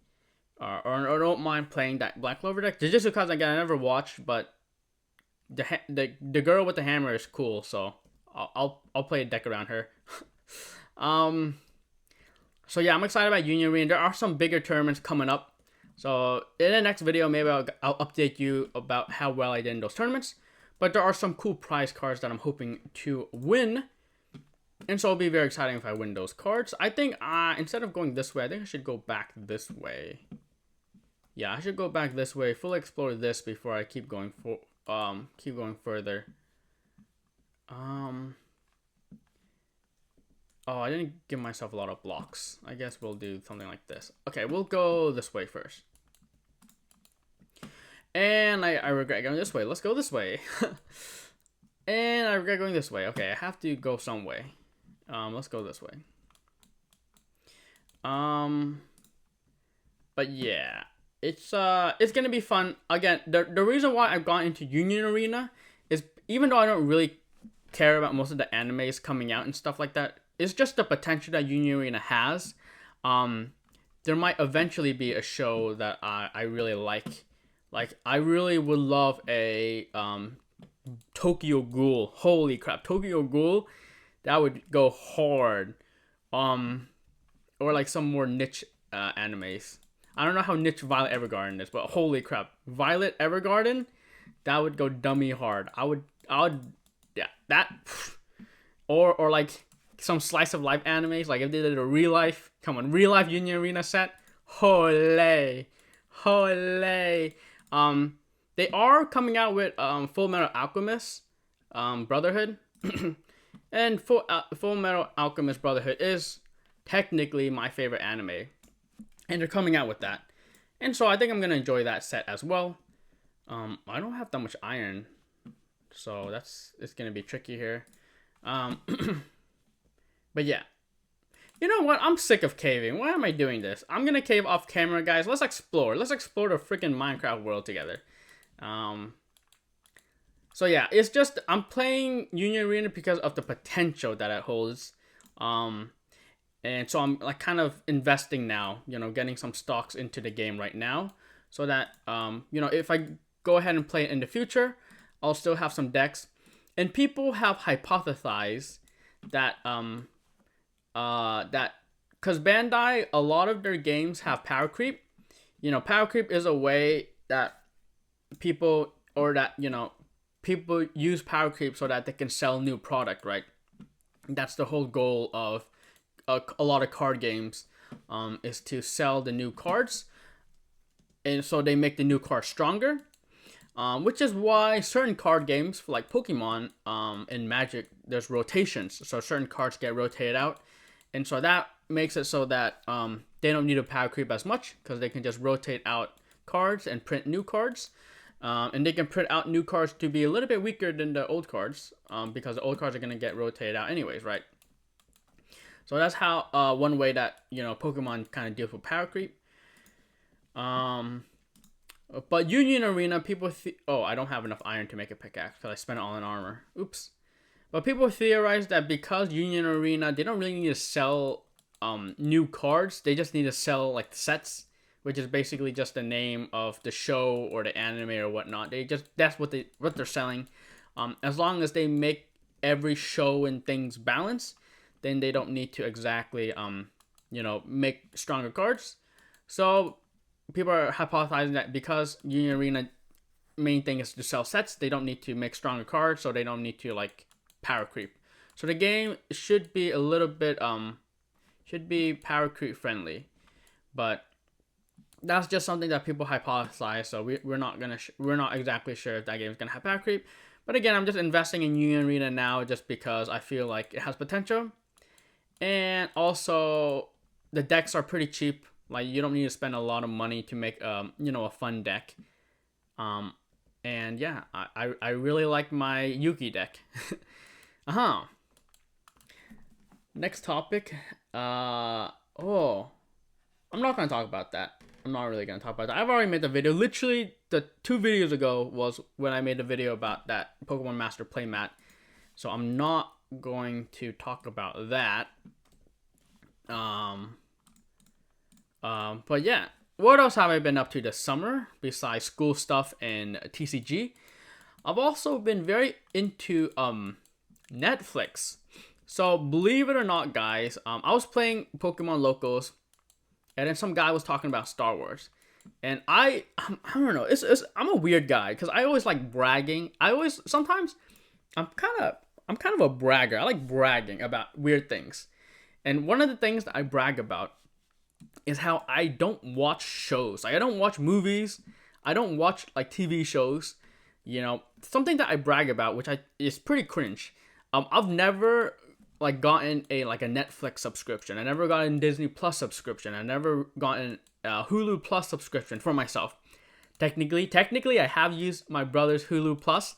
Or don't mind playing that Black Clover deck. Jujutsu Kaisen again, I never watched, but the girl with the hammer is cool, so I'll play a deck around her. So yeah, I'm excited about Union Arena. There are some bigger tournaments coming up, so in the next video maybe I'll update you about how well I did in those tournaments. But there are some cool prize cards that I'm hoping to win, and so it'll be very exciting if I win those cards. I think instead of going this way, I think I should go back this way. Yeah, I should go back this way, fully explore this before I keep going further. Oh, I didn't give myself a lot of blocks. I guess we'll do something like this. Okay, we'll go this way first. And I regret going this way. Let's go this way. And I regret going this way. Okay, I have to go some way. Let's go this way. But yeah, it's gonna be fun. Again, the reason why I've gone into Union Arena is even though I don't really care about most of the animes coming out and stuff like that, it's just the potential that Union Arena has. There might eventually be a show that I really like. Like I really would love a Tokyo Ghoul. Holy crap, Tokyo Ghoul, that would go hard. Or like some more niche animes. I don't know how niche Violet Evergarden is, but holy crap, Violet Evergarden, that would go dummy hard. I would, yeah, that, or like some slice of life animes, like if they did a real life, come on, real life Union Arena set, holy, holy. They are coming out with Full Metal Alchemist, Brotherhood, and Full Metal Alchemist Brotherhood is technically my favorite anime, and they're coming out with that, and so I think I'm gonna enjoy that set as well. I don't have that much iron, so it's gonna be tricky here. But yeah, you know what? I'm sick of caving. Why am I doing this? I'm gonna cave off camera, guys. Let's explore. Let's explore the freaking Minecraft world together. So yeah, it's just I'm playing Union Arena because of the potential that it holds. And so I'm like kind of investing now, you know, getting some stocks into the game right now, so that you know, if I go ahead and play it in the future, I'll still have some decks. And people have hypothesized that that because Bandai, a lot of their games have power creep. You know, power creep is a way that people, or that, you know, people use power creep so that they can sell new product, right? That's the whole goal of a lot of card games, is to sell the new cards, and so they make the new cards stronger, which is why certain card games like Pokemon, and Magic, there's rotations, so certain cards get rotated out, and so that makes it so that they don't need a power creep as much, because they can just rotate out cards and print new cards. And they can print out new cards to be a little bit weaker than the old cards, because the old cards are going to get rotated out anyways, right? So that's how one way that, you know, Pokemon kind of deals with power creep. But Union Arena, people oh, I don't have enough iron to make a pickaxe because I spent it all in armor. Oops. But people theorize that because Union Arena, they don't really need to sell new cards. They just need to sell like sets, which is basically just the name of the show or the anime or whatnot. That's what they're selling. As long as they make every show and things balance, then they don't need to exactly you know, make stronger cards. So people are hypothesizing that because Union Arena main thing is to sell sets, they don't need to make stronger cards, so they don't need to like power creep. So the game should be a little bit should be power creep friendly, but that's just something that people hypothesize. So we're not exactly sure if that game is gonna have power creep. But again, I'm just investing in Union Arena now just because I feel like it has potential. And also, the decks are pretty cheap. Like, you don't need to spend a lot of money to make you know, a fun deck. And yeah, I really like my Yuki deck. Next topic. Oh, I'm not gonna talk about that. I'm not really gonna talk about that. I've already made the video. Literally, the 2 videos ago was when I made a video about that Pokemon Master playmat. So I'm not going to talk about that. But yeah, what else have I been up to this summer besides school stuff and TCG? I've also been very into Netflix. So believe it or not, guys, I was playing Pokemon Locals, and then some guy was talking about Star Wars, and I don't know. I'm a weird guy because I always like bragging. Sometimes I'm kind of a bragger. I like bragging about weird things. And one of the things that I brag about is how I don't watch shows. Like, I don't watch movies. I don't watch like TV shows. You know, something that I brag about, which is pretty cringe. I've never like gotten a Netflix subscription. I never gotten Disney Plus subscription. I never gotten a Hulu Plus subscription for myself. Technically, I have used my brother's Hulu Plus,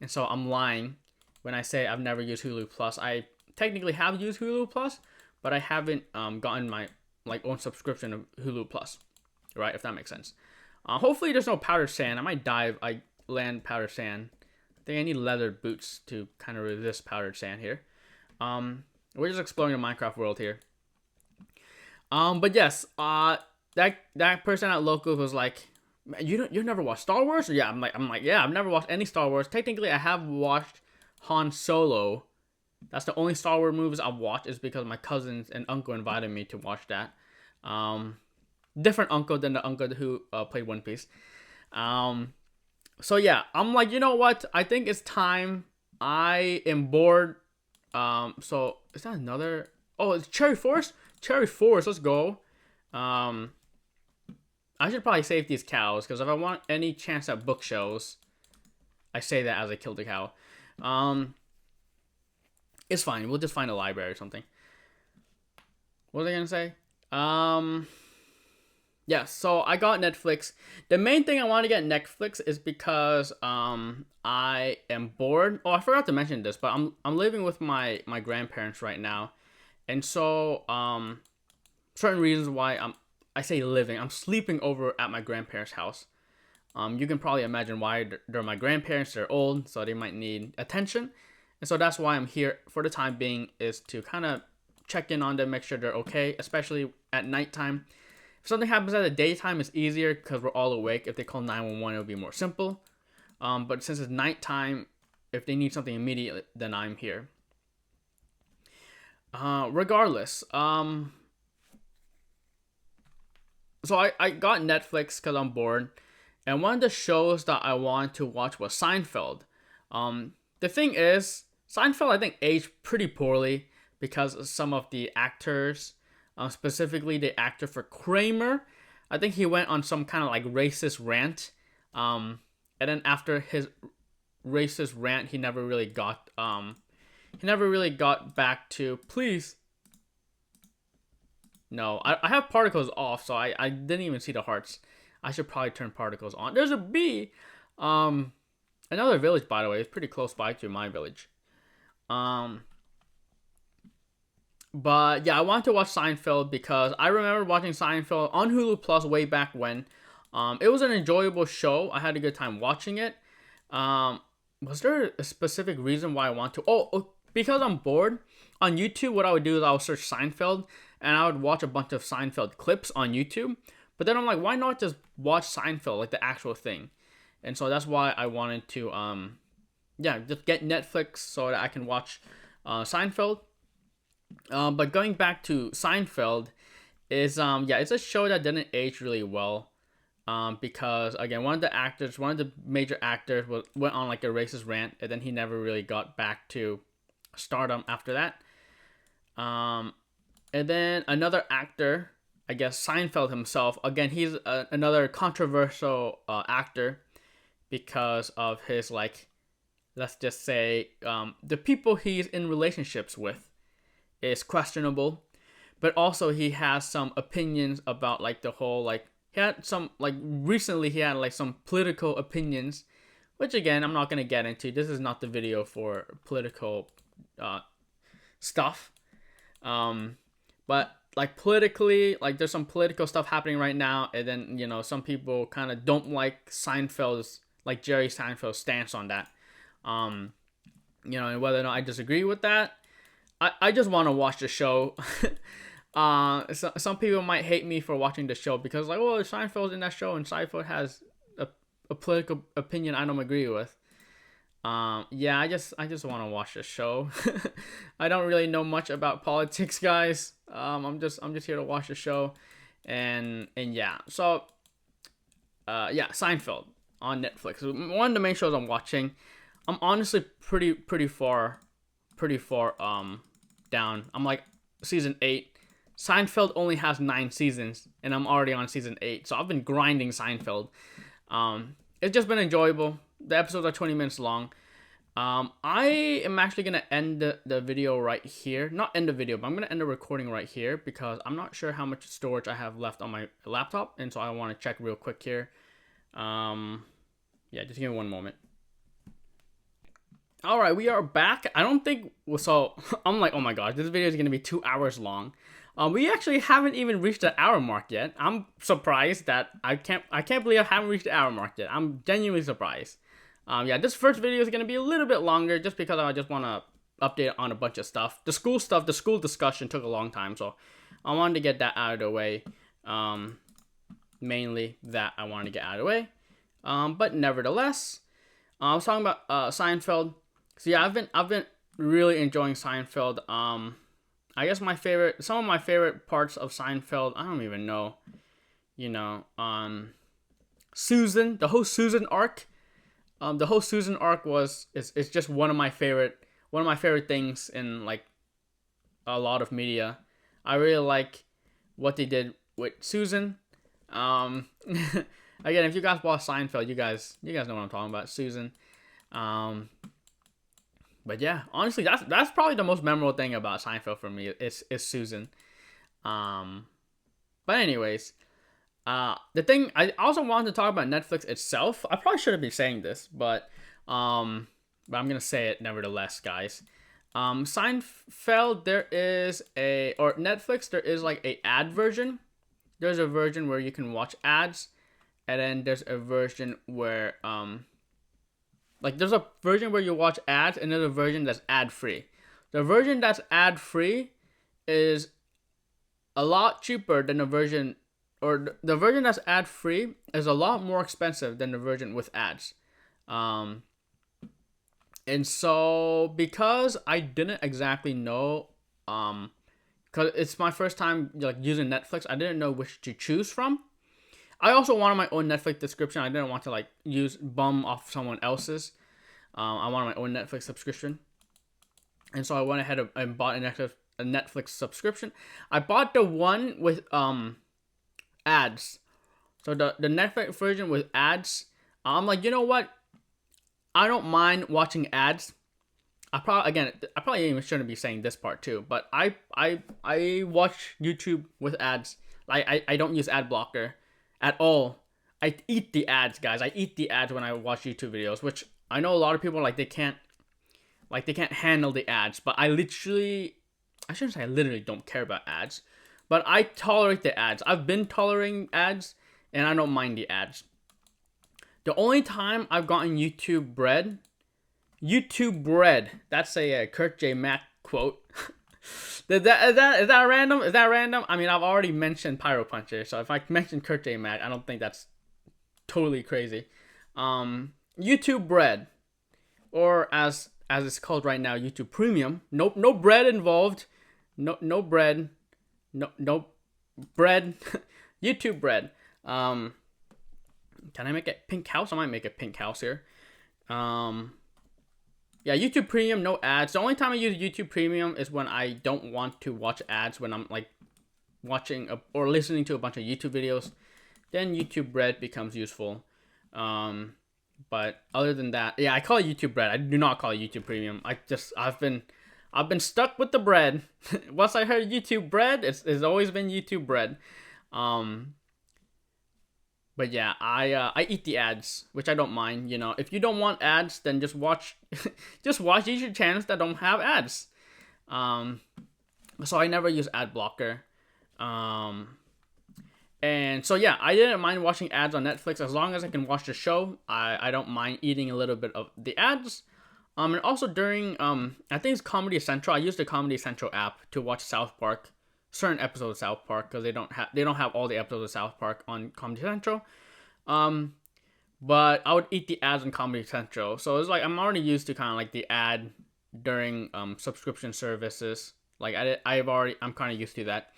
and so I'm lying when I say I've never used Hulu Plus. I technically have used Hulu Plus, but I haven't gotten my own subscription of Hulu Plus, right? If that makes sense. Hopefully there's no powdered sand. I might die if I land powdered sand. I think I need leather boots to kind of resist powdered sand here. We're just exploring the Minecraft world here. But yes, that person at Locals was like, you never watched Star Wars? Or yeah, I'm like, yeah, I've never watched any Star Wars. Technically, I have watched Han Solo. That's the only Star Wars movies I've watched, is because my cousins and uncle invited me to watch that. different uncle than the uncle who played One Piece. So yeah, I'm like, you know what? I think it's time. I am bored. So is that another? Oh, it's Cherry Forest. Cherry Forest. Let's go. I should probably save these cows because if I want any chance at book shows, I say that as I killed the cow. It's fine. We'll just find a library or something. What was I gonna say? Yeah, so I got Netflix. The main thing I want to get Netflix is because I am bored. Oh, I forgot to mention this, but I'm living with my grandparents right now, and so certain reasons why I say living. I'm sleeping over at my grandparents' house. You can probably imagine why. They're my grandparents. They're old, so they might need attention, and so that's why I'm here for the time being, is to kind of check in on them, make sure they're okay, especially at nighttime. If something happens at the daytime, it's easier because we're all awake. If they call 911, it'll be more simple. But since it's nighttime, if they need something immediately, then I'm here. Regardless, so I got Netflix because I'm bored, and one of the shows that I wanted to watch was Seinfeld. The thing is, Seinfeld I think aged pretty poorly because some of the actors. Specifically, the actor for Kramer, I think he went on some kind of like racist rant, and then after his racist rant, he never really got back to. Please, no, I have particles off, so I didn't even see the hearts. I should probably turn particles on. There's a bee. Another village, by the way, it's pretty close by to my village. But yeah, I wanted to watch Seinfeld because I remember watching Seinfeld on Hulu Plus way back when. It was an enjoyable show. I had a good time watching it. Was there a specific reason why I want to? Oh, because I'm bored. On YouTube, what I would do is I would search Seinfeld and I would watch a bunch of Seinfeld clips on YouTube. But then I'm like, why not just watch Seinfeld, like the actual thing? And so that's why I wanted to, just get Netflix so that I can watch Seinfeld. But going back to Seinfeld is it's a show that didn't age really well, because again one of the major actors went on like a racist rant, and then he never really got back to stardom after that. And then another actor, I guess Seinfeld himself, again he's another controversial actor because of his, like, let's just say the people he's in relationships with is questionable, but also he has some opinions about like the whole, like, he had some, like, recently he had like some political opinions, which again I'm not gonna get into. This is not the video for political stuff, but like politically, like there's some political stuff happening right now, and then some people kind of don't like Seinfeld's, like Jerry Seinfeld's stance on that, and whether or not I disagree with that. I just want to watch the show. Some people might hate me for watching the show because, like, oh, Seinfeld's in that show and Seinfeld has a political opinion I don't agree with. I just want to watch the show. I don't really know much about politics, guys. I'm just here to watch the show, and yeah. So, Seinfeld on Netflix. One of the main shows I'm watching. I'm honestly pretty far down. I'm like season 8. Seinfeld only has 9 seasons, and I'm already on season 8. So I've been grinding Seinfeld. It's just been enjoyable. The episodes are 20 minutes long. I am actually gonna end the video right here. Not end the video, but I'm gonna end the recording right here because I'm not sure how much storage I have left on my laptop, and so I want to check real quick here. Just give me one moment. All right, we are back. I don't think so. I'm like, oh my gosh, this video is gonna be 2 hours long. We actually haven't even reached the hour mark yet. I'm surprised that I can't believe I haven't reached the hour mark yet. I'm genuinely surprised. This first video is gonna be a little bit longer just because I just want to update on a bunch of stuff. The school discussion took a long time, so I wanted to get that out of the way. Mainly that I wanted to get out of the way. But nevertheless, I was talking about Seinfeld. So yeah, I've been really enjoying Seinfeld. I guess some of my favorite parts of Seinfeld, I don't even know. you know, Susan, the whole Susan arc. The whole Susan arc is just one of my favorite things in like a lot of media. I really like what they did with Susan. Um, Again, if you guys watch Seinfeld, you guys know what I'm talking about, Susan. Um, but yeah, honestly, that's probably the most memorable thing about Seinfeld for me is Susan. Um, but anyways, the thing I also wanted to talk about Netflix itself. I probably shouldn't be saying this, but I'm gonna say it nevertheless, guys. Seinfeld, or Netflix, there is like a ad version. There's a version where you can watch ads, and then there's a version where there's a version where you watch ads, and there's a version that's ad free. The version that's ad free is a lot cheaper than the version, or the version that's ad free is a lot more expensive than the version with ads. And so because I didn't exactly know, because it's my first time like using Netflix, I didn't know which to choose from. I also wanted my own Netflix subscription. I didn't want to like bum off someone else's. I wanted my own Netflix subscription, and so I went ahead and bought a Netflix subscription. I bought the one with ads. So the Netflix version with ads. I'm like, you know what? I don't mind watching ads. I probably even shouldn't be saying this part too, but I watch YouTube with ads. I don't use ad blocker at all. I eat the ads, guys. I eat the ads when I watch YouTube videos, which I know a lot of people they can't handle the ads, but I shouldn't say I literally don't care about ads, but I tolerate the ads. I've been tolerating ads, and I don't mind the ads. The only time I've gotten YouTube bread, that's a Kurt J. Mack quote. Is that random? Is that random? I mean, I've already mentioned Pyro Puncher, so if I mention Kurt J. Mack, I don't think that's totally crazy. YouTube bread, or as it's called right now, YouTube Premium. Nope, no bread involved. No bread. No bread. YouTube bread. Can I make it pink house? I might make a pink house here. Yeah, YouTube Premium, no ads. The only time I use YouTube Premium is when I don't want to watch ads, when I'm like watching or listening to a bunch of YouTube videos. Then YouTube Red becomes useful. But other than that, yeah, I call it YouTube Red. I do not call it YouTube Premium. I've been stuck with the bread. Once I heard YouTube Bread, it's always been YouTube Bread. But yeah, I eat the ads, which I don't mind. You know, if you don't want ads, then just watch YouTube channels that don't have ads. So I never use ad blocker. And so yeah, I didn't mind watching ads on Netflix as long as I can watch the show. I don't mind eating a little bit of the ads. And also during I think it's Comedy Central. I use the Comedy Central app to watch South Park. Certain episodes of South Park, because they don't have all the episodes of South Park on Comedy Central. But I would eat the ads on Comedy Central, so it's like I'm already used to kind of like the ad during subscription services. Like I'm kind of used to that.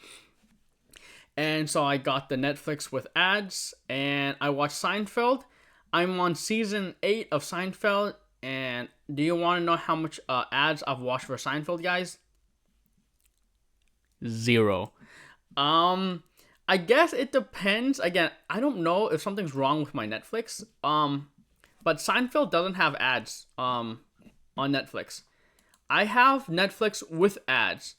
And so I got the Netflix with ads, and I watched Seinfeld. I'm on season 8 of Seinfeld, and do you want to know how much ads I've watched for Seinfeld, guys? 0. I guess it depends. Again, I don't know if something's wrong with my Netflix. But Seinfeld doesn't have ads on Netflix. I have Netflix with ads,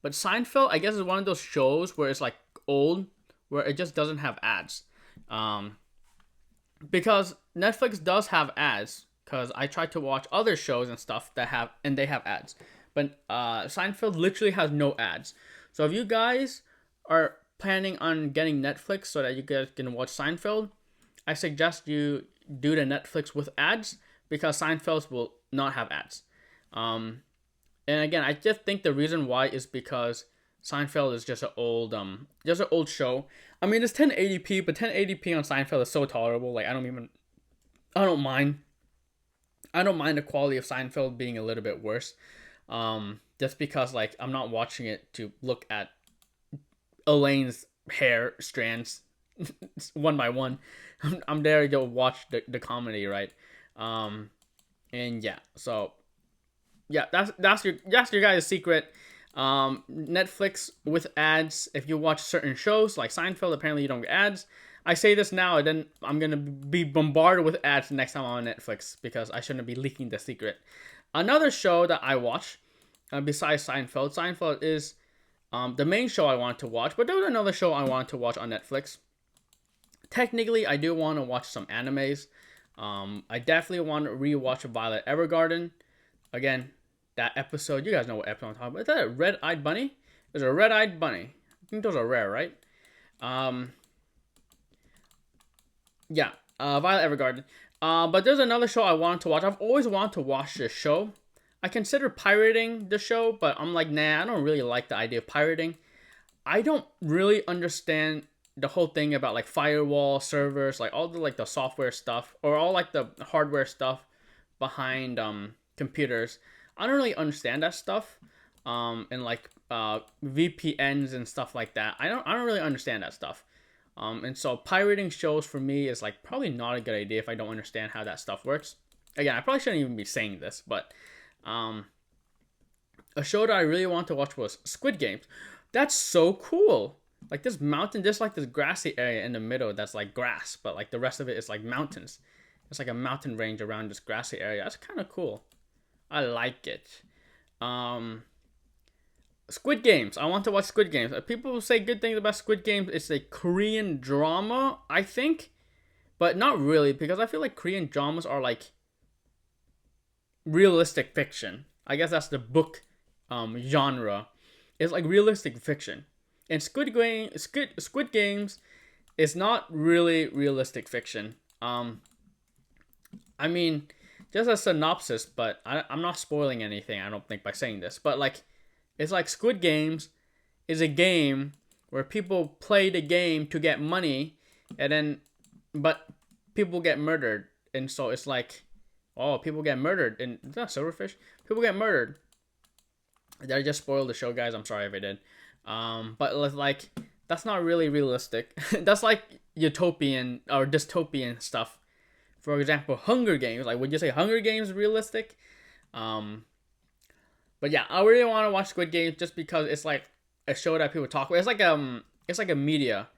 but Seinfeld, I guess, is one of those shows where it's like old, where it just doesn't have ads. Because Netflix does have ads, because I tried to watch other shows and stuff they have ads, but Seinfeld literally has no ads. So if you guys are planning on getting Netflix so that you guys can watch Seinfeld, I suggest you do the Netflix with ads, because Seinfeld will not have ads. And again, I just think the reason why is because Seinfeld is just an old show. I mean, it's 1080p, but 1080p on Seinfeld is so tolerable. Like I don't mind the quality of Seinfeld being a little bit worse. Just because like I'm not watching it to look at Elaine's hair strands one by one. I'm there to watch the comedy, right? And yeah, so yeah, that's your guys' secret. Netflix with ads. If you watch certain shows like Seinfeld, apparently you don't get ads. I say this now, and then I'm gonna be bombarded with ads next time I'm on Netflix because I shouldn't be leaking the secret. Another show that I watch, besides Seinfeld, Seinfeld is the main show I wanted to watch, but there was another show I wanted to watch on Netflix. Technically, I do want to watch some animes. I definitely want to rewatch Violet Evergarden. Again, that episode, you guys know what episode I'm talking about. Is that a red-eyed bunny? There's a red-eyed bunny. I think those are rare, right? Yeah, Violet Evergarden. But there's another show I wanted to watch. I've always wanted to watch this show. I consider pirating the show, but I'm like, nah, I don't really like the idea of pirating. I don't really understand the whole thing about like firewall servers, like all the like the software stuff or all like the hardware stuff behind computers. I don't really understand that stuff. And like VPNs and stuff like that. I don't really understand that stuff. And so pirating shows for me is like probably not a good idea if I don't understand how that stuff works. Again, I probably shouldn't even be saying this, but a show that I really want to watch was Squid Games. That's so cool. Like this mountain, there's like this grassy area in the middle that's like grass, but like the rest of it is like mountains. It's like a mountain range around this grassy area. That's kind of cool. I like it. Squid Games. I want to watch Squid Games. People say good things about Squid Games. It's a Korean drama, I think, but not really because I feel like Korean dramas are like realistic fiction. I guess that's the book genre. It's like realistic fiction. And Squid Games is not really realistic fiction. I mean, just a synopsis, but I'm not spoiling anything, I don't think, by saying this. But like, it's like Squid Games is a game where people play the game to get money, and then, but people get murdered, and so it's like, oh, people get murdered, and is that silverfish? People get murdered. Did I just spoil the show, guys? I'm sorry if I did. But like, that's not really realistic. That's like utopian or dystopian stuff. For example, Hunger Games. Like, would you say Hunger Games is realistic? But yeah, I really want to watch Squid Games just because it's like a show that people talk about. It's like a media.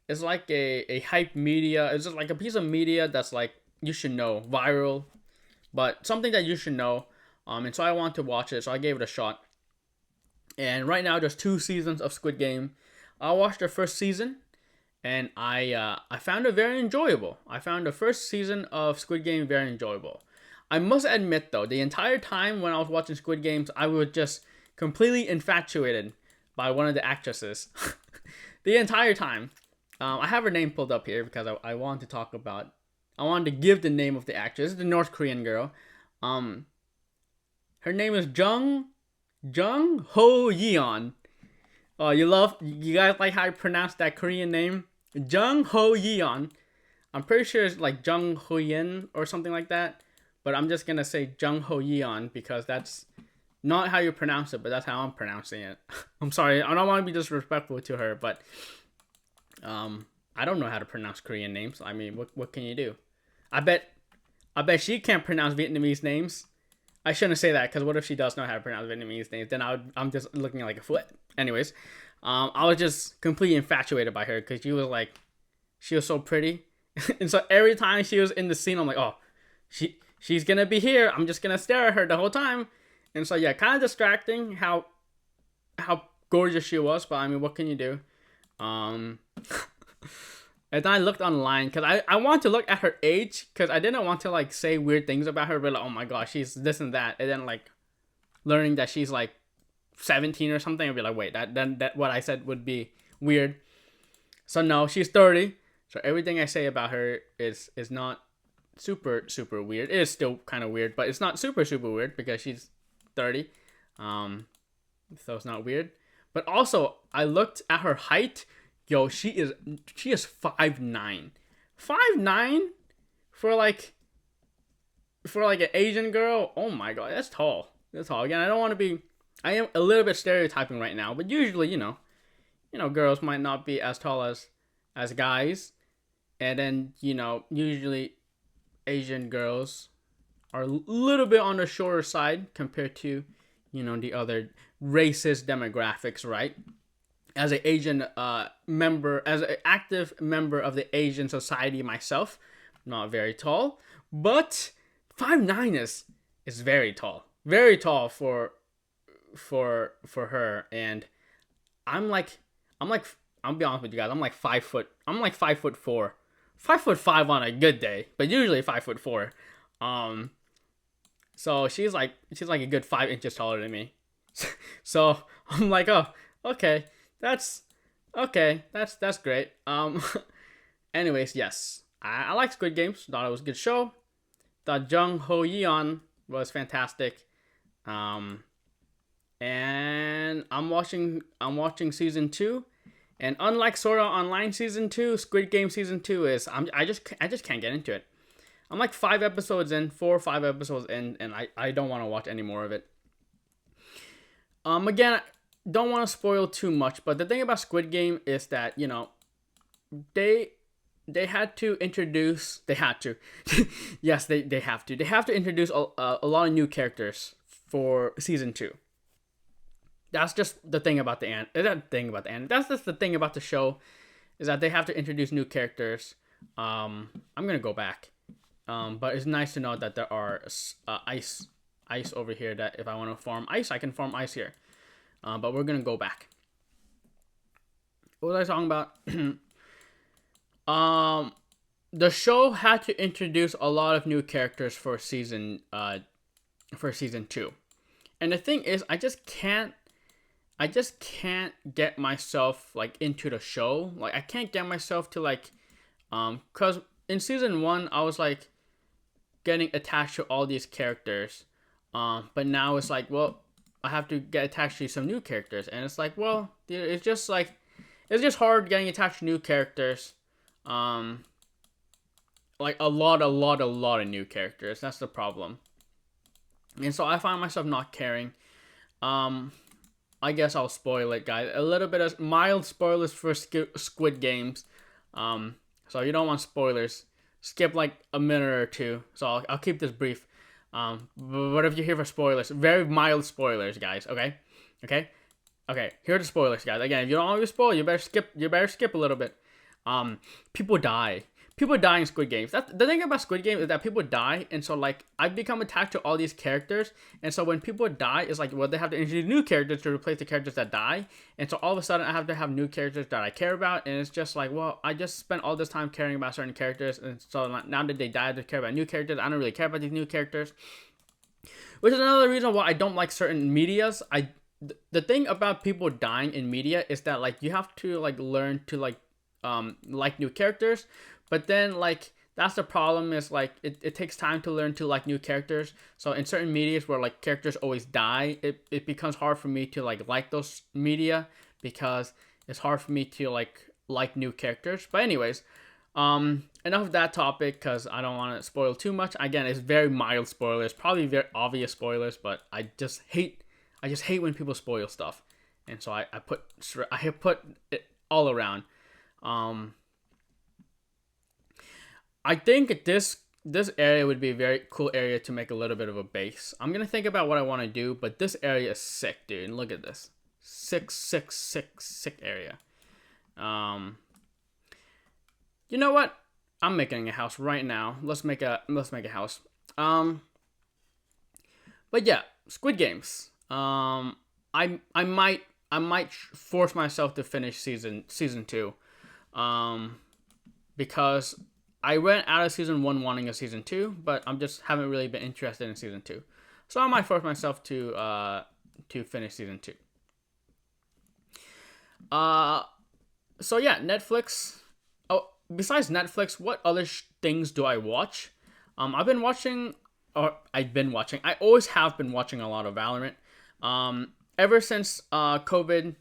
It's like a hype media. It's just like a piece of media that's like you should know, viral, but something that you should know. And so I want to watch it, so I gave it a shot. And right now, there's 2 seasons of Squid Game. I watched the first season, and I found it very enjoyable. I found the first season of Squid Game very enjoyable. I must admit, though, the entire time when I was watching Squid Games, I was just completely infatuated by one of the actresses. The entire time. I have her name pulled up here because I wanted to talk about... I wanted to give the name of the actress. The North Korean girl. Her name is Jung Ho Yeon. Oh, you guys like how I pronounce that Korean name? Jung Ho Yeon. I'm pretty sure it's like Jung Ho Yen or something like that. But I'm just gonna say Jung Ho Yeon because that's not how you pronounce it, but that's how I'm pronouncing it. I'm sorry, I don't want to be disrespectful to her, but I don't know how to pronounce Korean names. I mean, what can you do? I bet she can't pronounce Vietnamese names. I shouldn't say that because what if she does know how to pronounce Vietnamese names? Then I'm just looking like a foot. Anyways, I was just completely infatuated by her because she was so pretty, and so every time she was in the scene, I'm like, oh, she's gonna be here. I'm just gonna stare at her the whole time, and so yeah, kind of distracting how gorgeous she was. But I mean, what can you do? And then I looked online because I want to look at her age because I didn't want to like say weird things about her, but like, oh my gosh, she's this and that, and then like learning that she's like 17 or something, I'd be like, wait, that what I said would be weird. So no, she's 30. So everything I say about her is not super weird. It is still kind of weird, but it's not super weird because she's 30. So it's not weird. But also, I looked at her height. Yo, she is 5'9". 5'9" for like an Asian girl. Oh my god, that's tall. That's tall. Again, I am a little bit stereotyping right now, but usually, you know, girls might not be as tall as as guys, and then usually Asian girls are a little bit on the shorter side compared to the other racist demographics, right? As an Asian member, as an active member of the Asian society myself, not very tall, but 5'9" is very tall for her. And I'm like I'll be honest with you guys, I'm like 5 foot. I'm like 5'4", 5'5" on a good day, but usually 5'4". So she's like a good 5 inches taller than me. So I'm like, oh, okay, that's that's great. Anyways, yes, I like Squid Games. Thought it was a good show. Thought Jung Ho Yeon was fantastic. And I'm watching season 2. And unlike Sword Art Online season 2, Squid Game season 2 is I just can't get into it. I'm like 4 or 5 episodes in, and I don't want to watch any more of it. Again, don't want to spoil too much, but the thing about Squid Game is that they had to introduce yes, they have to introduce a lot of new characters for season 2. That's just the thing about the end. That's just the thing about the show, is that they have to introduce new characters. I'm gonna go back, but it's nice to know that there are ice over here. That if I want to farm ice, I can farm ice here. But we're gonna go back. What was I talking about? The show had to introduce a lot of new characters for season 2, and the thing is, I just can't get myself like into the show. Like I can't get myself to like, cause in season 1 I was like getting attached to all these characters, but now it's like, well, I have to get attached to some new characters, and it's like, well, it's just hard getting attached to new characters. Like a lot of new characters. That's the problem, and so I find myself not caring. I guess I'll spoil it, guys. A little bit of mild spoilers for Squid Games. So you don't want spoilers, skip like a minute or two. So I'll keep this brief. But if you're here for spoilers, very mild spoilers, guys. Okay. Here are the spoilers, guys. Again, if you don't want to be spoiled, you better skip a little bit. People die. People die in Squid Games. That's the thing about Squid Game, is that people die, and so like I've become attached to all these characters, and so when people die, it's like, well, they have to introduce new characters to replace the characters that die, and so all of a sudden I have to have new characters that I care about, and it's just like, well, I just spent all this time caring about certain characters, and so now that they die, I have to care about new characters. I don't really care about these new characters, which is another reason why I don't like certain medias. The thing about people dying in media is that like you have to like learn to like new characters. But then, like, that's the problem, is, like, it takes time to learn to like new characters. So in certain medias where, like, characters always die, it becomes hard for me to, like those media, because it's hard for me to, like new characters. But anyways, enough of that topic, because I don't want to spoil too much. Again, it's very mild spoilers, probably very obvious spoilers, but I just hate when people spoil stuff. And so I put it all around. I think this area would be a very cool area to make a little bit of a base. I'm gonna think about what I want to do, but this area is sick, dude. And look at this, sick area. You know what? I'm making a house right now. Let's make a house. But yeah, Squid Games. I might force myself to finish season 2, because I went out of season 1 wanting a season 2, but I just haven't really been interested in season 2. So I might force myself to finish season 2. So yeah, Netflix. Oh, besides Netflix, what other things do I watch? I always have been watching a lot of Valorant. Ever since COVID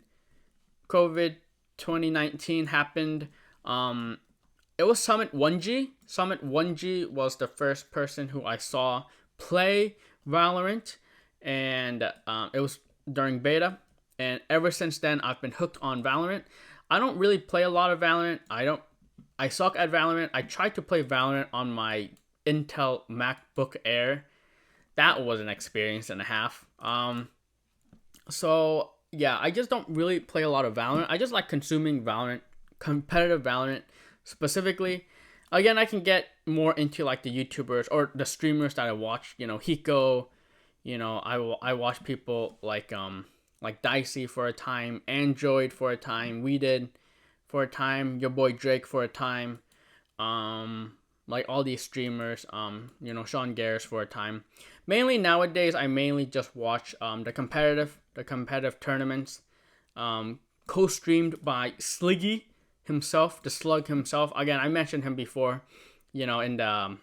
2019 happened, it was Summit 1G. Summit 1G was the first person who I saw play Valorant, and it was during beta. And ever since then, I've been hooked on Valorant. I don't really play a lot of Valorant. I don't I suck at Valorant. I tried to play Valorant on my Intel MacBook Air. That was an experience and a half. So yeah, I just don't really play a lot of Valorant. I just like consuming Valorant, competitive Valorant specifically. Again, I can get more into like the YouTubers or the streamers that I watch. You know, Hiko. You know, I watch people like Dicey for a time, Android for a time, We Did for a time, your boy Drake for a time, like all these streamers, you know, Sean Garris for a time. Mainly nowadays, I mainly just watch the competitive tournaments, co-streamed by Sliggy himself, the Slug himself. Again, I mentioned him before, you know, in the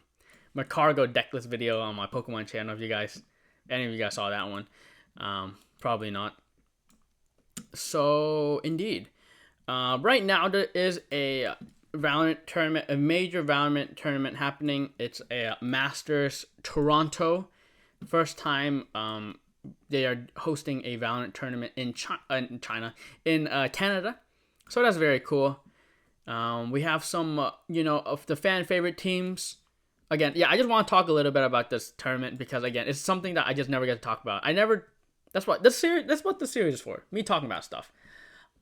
Macargo decklist video on my Pokemon channel. If you guys, any of you guys saw that one, probably not. So indeed, right now there is a Valorant tournament, a major Valorant tournament happening. It's a Masters Toronto. First time they are hosting a Valorant tournament in Canada. So that's very cool. We have some, you know, of the fan favorite teams. Again, yeah, I just want to talk a little bit about this tournament because again, it's something that I just never get to talk about. That's what this series. That's what the series is for. Me talking about stuff.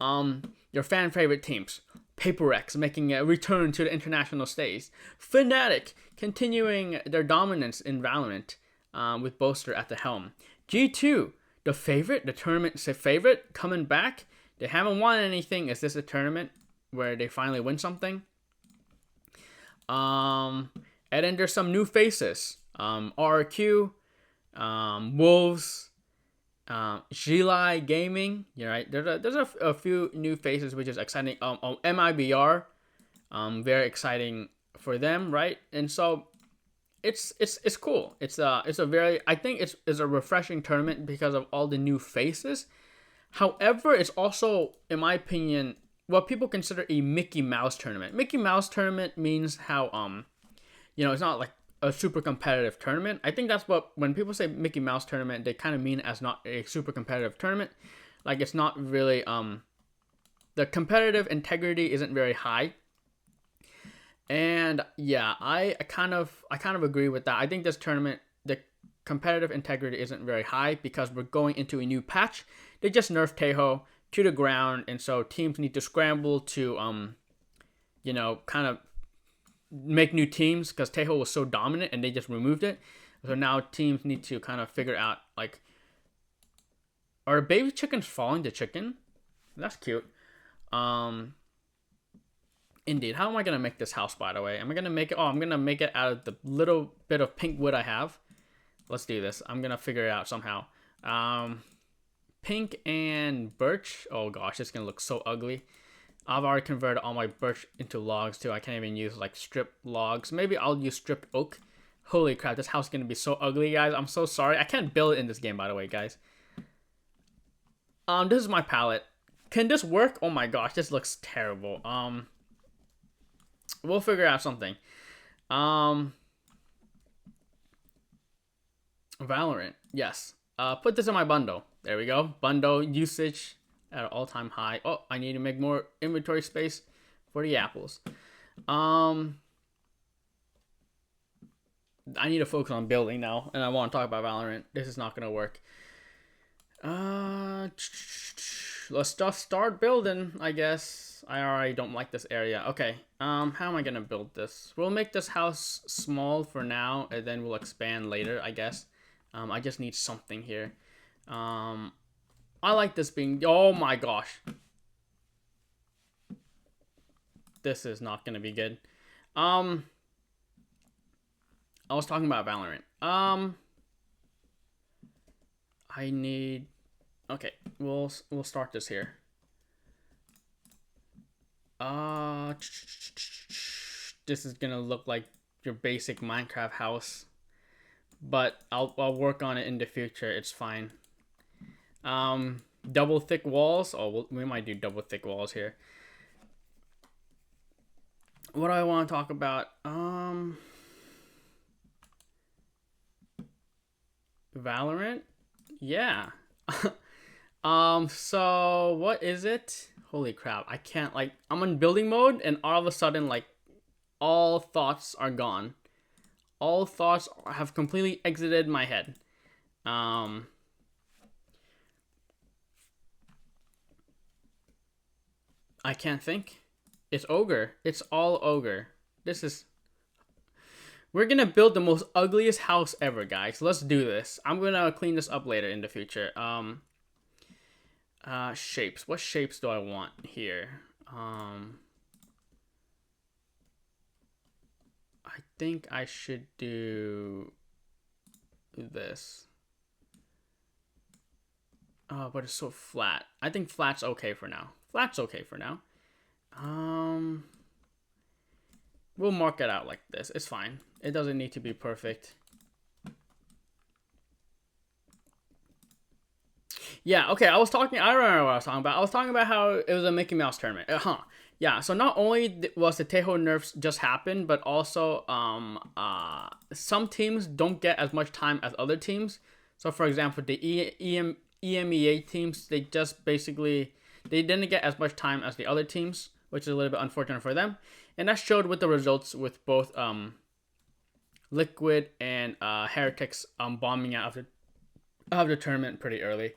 Your fan favorite teams. Paper X making a return to the international stage. Fnatic continuing their dominance in Valorant, with Boaster at the helm. G2, the tournament's favorite, coming back. They haven't won anything. Is this a tournament where they finally win something? And then there's some new faces. RQ, Wolves, Gili Gaming. You're right. There's a few new faces, which is exciting. MIBR, very exciting for them, right? And so it's cool. It's a very, I think it's a refreshing tournament because of all the new faces. However, it's also, in my opinion, what people consider a Mickey Mouse tournament. Mickey Mouse tournament means how you know, it's not like a super competitive tournament. I think that's what, when people say Mickey Mouse tournament, they kind of mean as not a super competitive tournament. Like it's not really the competitive integrity isn't very high. And yeah, I kind of agree with that. I think this tournament, the competitive integrity isn't very high because we're going into a new patch. They just nerfed Taeho to the ground, and so teams need to scramble to you know, kind of make new teams because Taeho was so dominant and they just removed it. So now teams need to kind of figure out, like, are baby chickens following the chicken? That's cute. Indeed. How am I gonna make this house, by the way? Am I gonna make it? Oh, I'm gonna make it out of the little bit of pink wood I have. Let's do this. I'm gonna figure it out somehow. Pink and birch. Oh gosh, it's gonna look so ugly. I've already converted all my birch into logs too. I can't even use like strip logs. Maybe I'll use stripped oak. Holy crap, this house is gonna be so ugly, guys. I'm so sorry. I can't build it in this game, by the way, guys. This is my palette. Can this work? Oh my gosh, this looks terrible. We'll figure out something. Valorant, yes. Put this in my bundle. There we go. Bundle usage at an all-time high. Oh, I need to make more inventory space for the apples. I need to focus on building now, and I want to talk about Valorant. This is not gonna work. Let's just start building, I guess. I already don't like this area. Okay. How am I gonna build this? We'll make this house small for now, and then we'll expand later, I guess. I just need something here. I like this being... Oh my gosh. This is not gonna be good. I was talking about Valorant. I need... Okay, we'll start this here. This is gonna look like your basic Minecraft house, but I'll work on it in the future. It's fine. Double thick walls. Oh, we might do double thick walls here. What do I want to talk about? Valorant. Yeah. So what is it? Holy crap. I can't, like, I'm in building mode and all of a sudden, like, all thoughts are gone. All thoughts have completely exited my head. I can't think. It's ogre. It's all ogre. This is... We're gonna build the most ugliest house ever, guys. Let's do this. I'm gonna clean this up later in the future. Shapes. What shapes do I want here? I think I should do this. Oh, but it's so flat. I think flat's okay for now. Flat's okay for now. We'll mark it out like this. It's fine. It doesn't need to be perfect. Yeah, okay, I don't remember what I was talking about. I was talking about how it was a Mickey Mouse tournament. Yeah, so not only was the Tejo nerfs just happened, but also some teams don't get as much time as other teams. So for example, the EMEA teams, they just basically, they didn't get as much time as the other teams, which is a little bit unfortunate for them. And that showed with the results with both Liquid and Heretics bombing out of the tournament pretty early.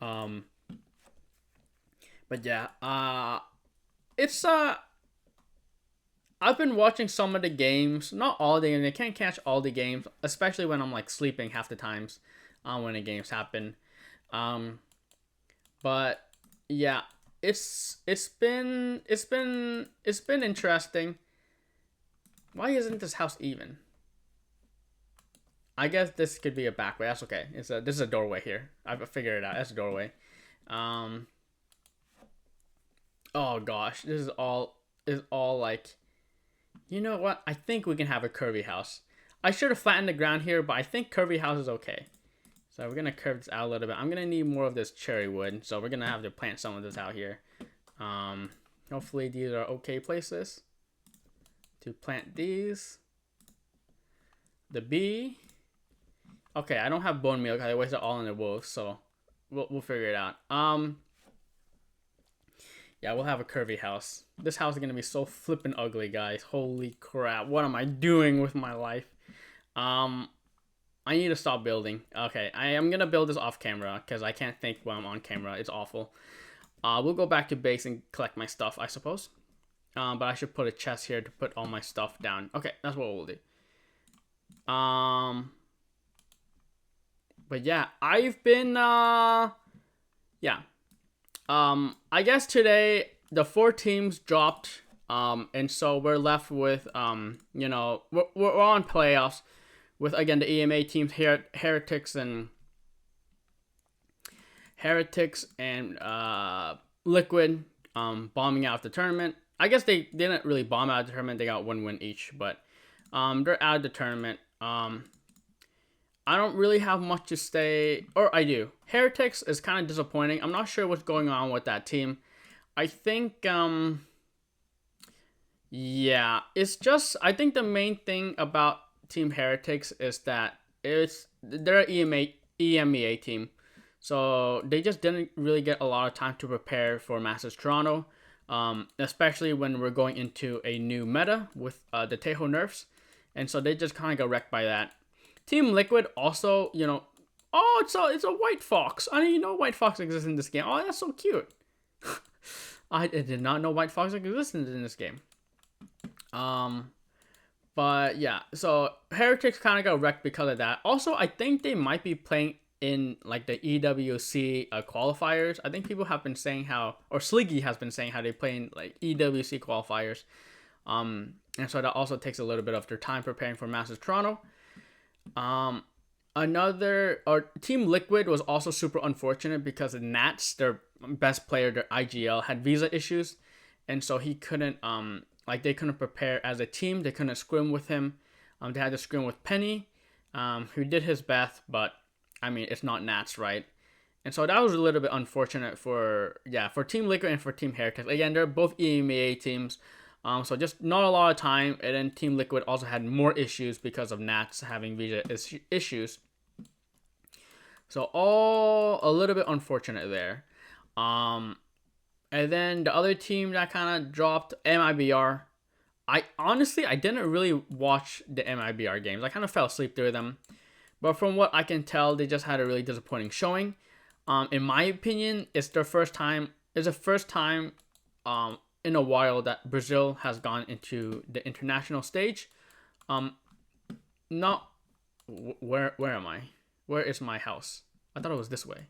But yeah, it's I've been watching some of the games, not all the games. I can't catch all the games, especially when I'm like sleeping half the times when the games happen. But yeah, it's been interesting. Why isn't this house even? I guess this could be a back way. That's okay. This is a doorway here. I've figured it out. That's a doorway. Oh gosh, this is all like, you know what? I think we can have a curvy house. I should have flattened the ground here, but I think curvy house is okay. So we're gonna curve this out a little bit. I'm gonna need more of this cherry wood, so we're gonna have to plant some of this out here. Hopefully these are okay places to plant these. The bee. Okay, I don't have bone meal because I wasted all in the wolves, so we'll figure it out. Yeah, we'll have a curvy house. This house is gonna be so flippin' ugly, guys. Holy crap! What am I doing with my life? I need to stop building. Okay, I am gonna build this off camera because I can't think while I'm on camera. It's awful. We'll go back to base and collect my stuff, I suppose. But I should put a chest here to put all my stuff down. Okay, that's what we'll do. But yeah, I've been, I guess today the 4 teams dropped, and so we're left with, you know, we're on playoffs with, again, the EMA teams, Heretics and Liquid, bombing out the tournament. I guess they didn't really bomb out the tournament. They got 1 win each, but, they're out of the tournament. I don't really have much to say, or I do. Heretics is kind of disappointing. I'm not sure what's going on with that team. I think, yeah, it's just, I think the main thing about Team Heretics is that they're an EMEA team. So they just didn't really get a lot of time to prepare for Masters Toronto, especially when we're going into a new meta with the Tejo nerfs. And so they just kind of got wrecked by that. Team Liquid also, you know, oh, it's a white fox. I didn't even know white fox exists in this game. Oh, that's so cute. I did not know white fox existed in this game. But yeah, so Heretics kind of got wrecked because of that. Also, I think they might be playing in like the EWC qualifiers. I think people have been saying how, or Sliggy has been saying how they play in like EWC qualifiers. And so that also takes a little bit of their time preparing for Masters Toronto. Team Liquid was also super unfortunate because Nats, their best player, their IGL, had visa issues, and so he couldn't they couldn't prepare as a team. They couldn't scrim with him. They had to scrim with Penny, who did his best, but I mean, it's not Nats, right? And so that was a little bit unfortunate for Team Liquid and for Team Heretics. Again, they're both EMEA teams. So just not a lot of time, and then Team Liquid also had more issues because of Nats having visa issues. So all a little bit unfortunate there. And then the other team that kind of dropped, MIBR. I didn't really watch the MIBR games. I kind of fell asleep through them. But from what I can tell, they just had a really disappointing showing. In my opinion, it's the first time in a while that Brazil has gone into the international stage. Not where am I? Where is my house? I thought it was this way.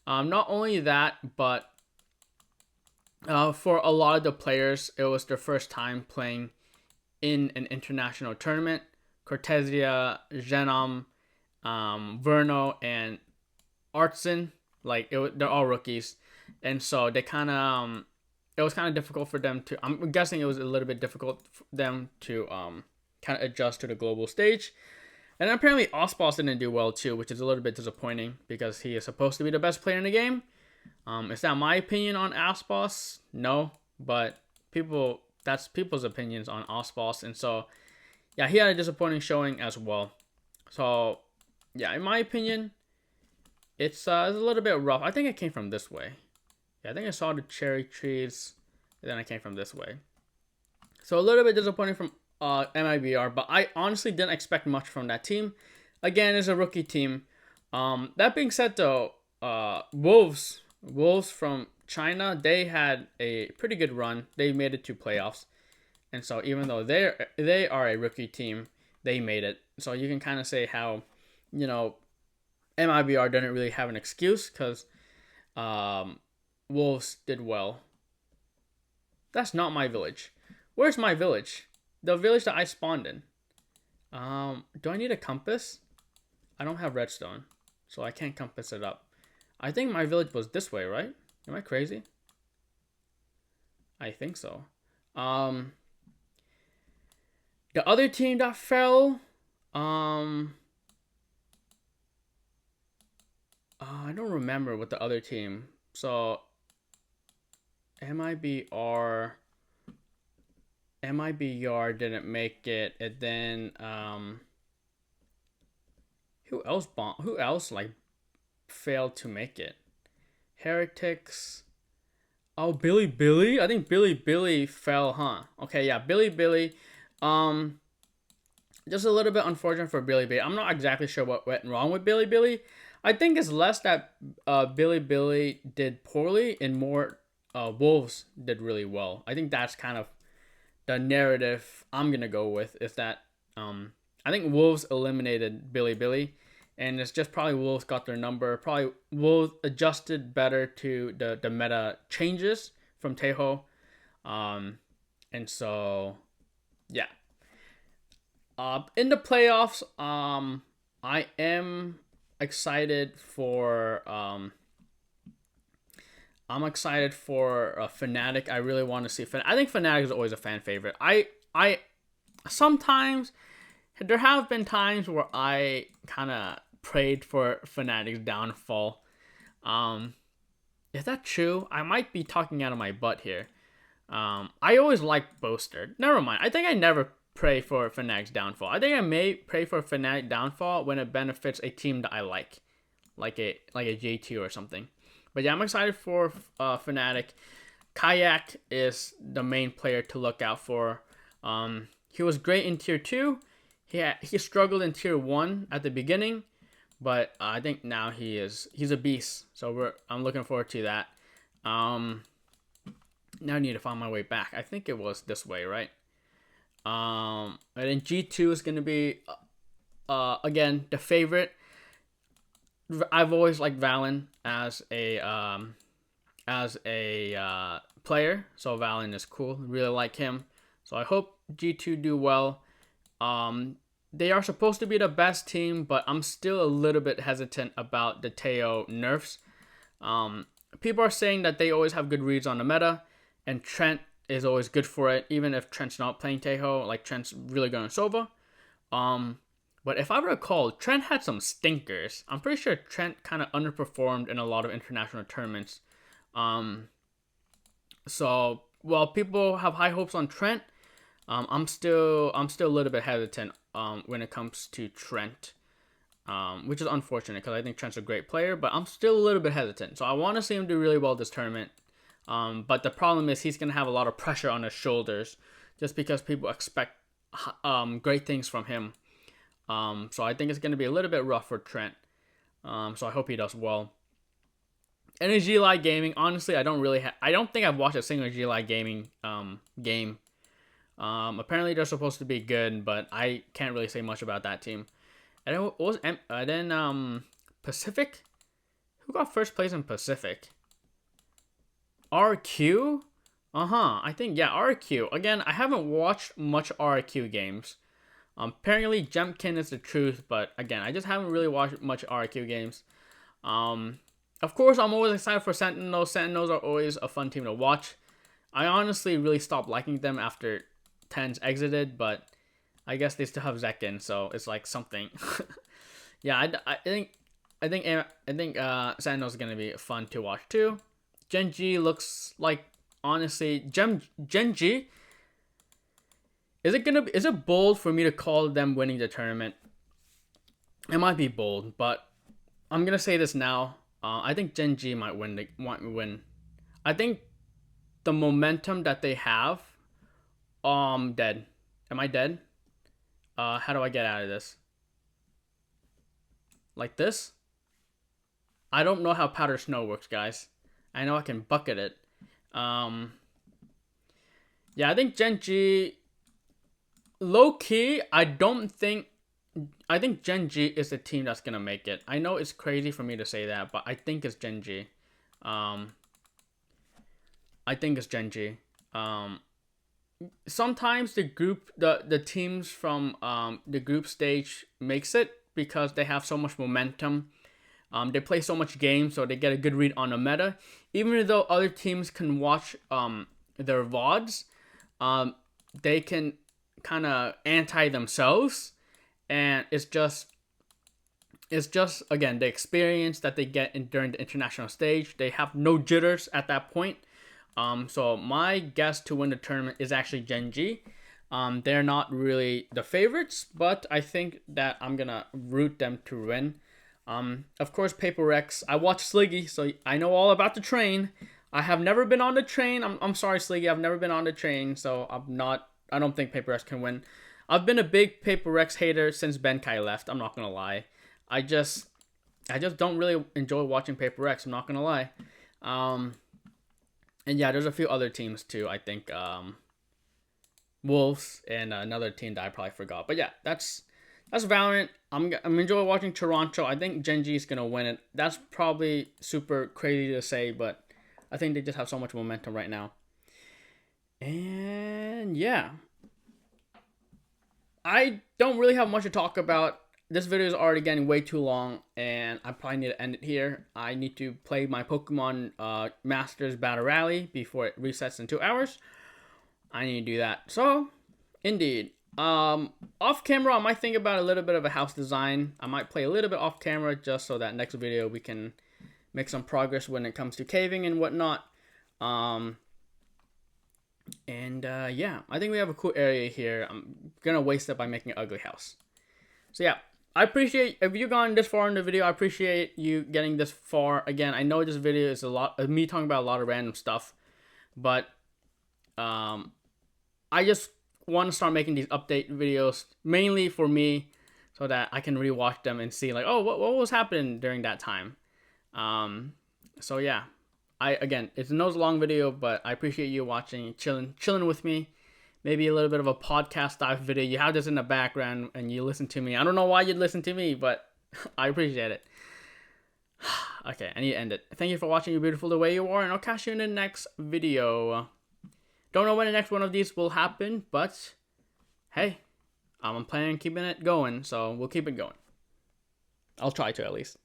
Not only that, but for a lot of the players, it was their first time playing in an international tournament. Cortesia, Genom, Verno, and Artson, they're all rookies, and so they kind of it was kind of difficult for them to. I'm guessing it was a little bit difficult for them to kind of adjust to the global stage. And apparently Ospas didn't do well too, which is a little bit disappointing because he is supposed to be the best player in the game. Is that my opinion on Ospas? No, but that's people's opinions on Ospas, and so yeah, he had a disappointing showing as well. So yeah, in my opinion, it's a little bit rough. I think it came from this way. Yeah, I think I saw the cherry trees, and then I came from this way. So a little bit disappointing from MIBR, but I honestly didn't expect much from that team. Again, it's a rookie team. That being said, though, Wolves from China, they had a pretty good run. They made it to playoffs, and so even though they are a rookie team, they made it. So you can kind of say how, MIBR didn't really have an excuse because Wolves did well. That's not my village. Where's my village? The village that I spawned in. Do I need a compass? I don't have redstone, so I can't compass it up. I think my village was this way, right? Am I crazy? I think so. The other team that fell, I don't remember what the other team. So MIBR didn't make it, and then who else failed to make it? Heretics. Oh, Billy. I think Billy fell, huh? Okay, yeah, Billy. Just a little bit unfortunate for Billy. I'm not exactly sure what went wrong with Billy. I think it's less that Billy did poorly and more Wolves did really well. I think that's kind of the narrative I'm gonna go with, is that I think Wolves eliminated Billy, and it's just probably Wolves got their number. Probably Wolves adjusted better to the meta changes from Tejo, and so yeah. In the playoffs, I am excited for Fnatic. I really want to see Fnatic. I think Fnatic is always a fan favorite. I sometimes there have been times where I kind of prayed for Fnatic's downfall. Is that true? I might be talking out of my butt here. I always liked Boaster. Never mind. I think I never pray for Fnatic's downfall. I think I may pray for Fnatic downfall when it benefits a team that I like a J2 or something. But yeah, I'm excited for Fnatic. Kayak is the main player to look out for. He was great in Tier 2. He struggled in Tier 1 at the beginning, but I think now he's a beast. So I'm looking forward to that. Now I need to find my way back. I think it was this way, right? And then G2 is going to be, again, the favorite. I've always liked Valen as a player, so Valen is cool. Really like him. So I hope G2 do well. They are supposed to be the best team, but I'm still a little bit hesitant about the Teo nerfs. People are saying that they always have good reads on the meta, and Trent is always good for it, even if Trent's not playing Tejo. Like, Trent's really good on Sova. But if I recall, Trent had some stinkers. I'm pretty sure Trent kind of underperformed in a lot of international tournaments. So while people have high hopes on Trent, I'm still a little bit hesitant when it comes to Trent, which is unfortunate because I think Trent's a great player, but I'm still a little bit hesitant. So I want to see him do really well this tournament. But the problem is he's going to have a lot of pressure on his shoulders just because people expect great things from him. So I think it's going to be a little bit rough for Trent. So I hope he does well. And in G-Lie Gaming, honestly, I don't think I've watched a single G-Lie Gaming game. Apparently they're supposed to be good, but I can't really say much about that team. And then what was Pacific? Who got first place in Pacific? RQ? I think, yeah, RQ. Again, I haven't watched much RQ games. Apparently Jemkin is the truth, but again, I just haven't really watched much RQ games. Of course, I'm always excited for Sentinels. Sentinels are always a fun team to watch. I honestly really stopped liking them after Tens exited, but I guess they still have Zekin, so it's like something. Yeah, I think Sentinels is gonna be fun to watch too. Genji looks like, honestly, Genji. Is it bold for me to call them winning the tournament? It might be bold, but I'm gonna say this now. I think Genji might win. I think the momentum that they have. Dead. Am I dead? How do I get out of this? Like this? I don't know how powder snow works, guys. I know I can bucket it. Yeah, I think Genji. Low key, I think Genji is the team that's gonna make it. I know it's crazy for me to say that, but I think it's Genji. I think it's Genji. Sometimes the teams from the group stage makes it because they have so much momentum. They play so much games, so they get a good read on the meta. Even though other teams can watch their VODs, they can kind of anti themselves, and it's just again the experience that they get during the international stage. They have no jitters at that point. So my guess to win the tournament is actually Genji. They're not really the favorites, but I think that I'm gonna root them to win. Of course, Paper Rex. I watch Sliggy, so I know all about the train. I have never been on the train. I'm sorry, Sliggy. I've never been on the train, so I don't think Paper Rex can win. I've been a big Paper Rex hater since Benkai left. I'm not gonna lie. I just don't really enjoy watching Paper Rex. I'm not gonna lie. And yeah, there's a few other teams too. I think Wolves and another team that I probably forgot. But yeah, that's Valorant. I'm enjoying watching Toronto. I think Genji is gonna win it. That's probably super crazy to say, but I think they just have so much momentum right now. And yeah, I don't really have much to talk about. This video is already getting way too long, and I probably need to end it here. I need to play my Pokemon Masters Battle Rally before it resets in 2 hours. I need to do that. So, indeed. Off camera, I might think about a little bit of a house design. I might play a little bit off camera just so that next video we can make some progress when it comes to caving and whatnot. Yeah, I think we have a cool area here. I'm gonna waste it by making an ugly house. So yeah, I appreciate, if you've gone this far in the video, I appreciate you getting this far. Again, I know this video is a lot of me talking about a lot of random stuff, but I just want to start making these update videos mainly for me so that I can rewatch them and see like, oh, what was happening during that time. So yeah, again, it's a long video, but I appreciate you watching, chilling with me. Maybe a little bit of a podcast style video. You have this in the background and you listen to me. I don't know why you'd listen to me, but I appreciate it. Okay, I need to end it. Thank you for watching. You're beautiful the way you are, and I'll catch you in the next video. Don't know when the next one of these will happen, but hey, I'm planning on keeping it going, so we'll keep it going. I'll try to at least.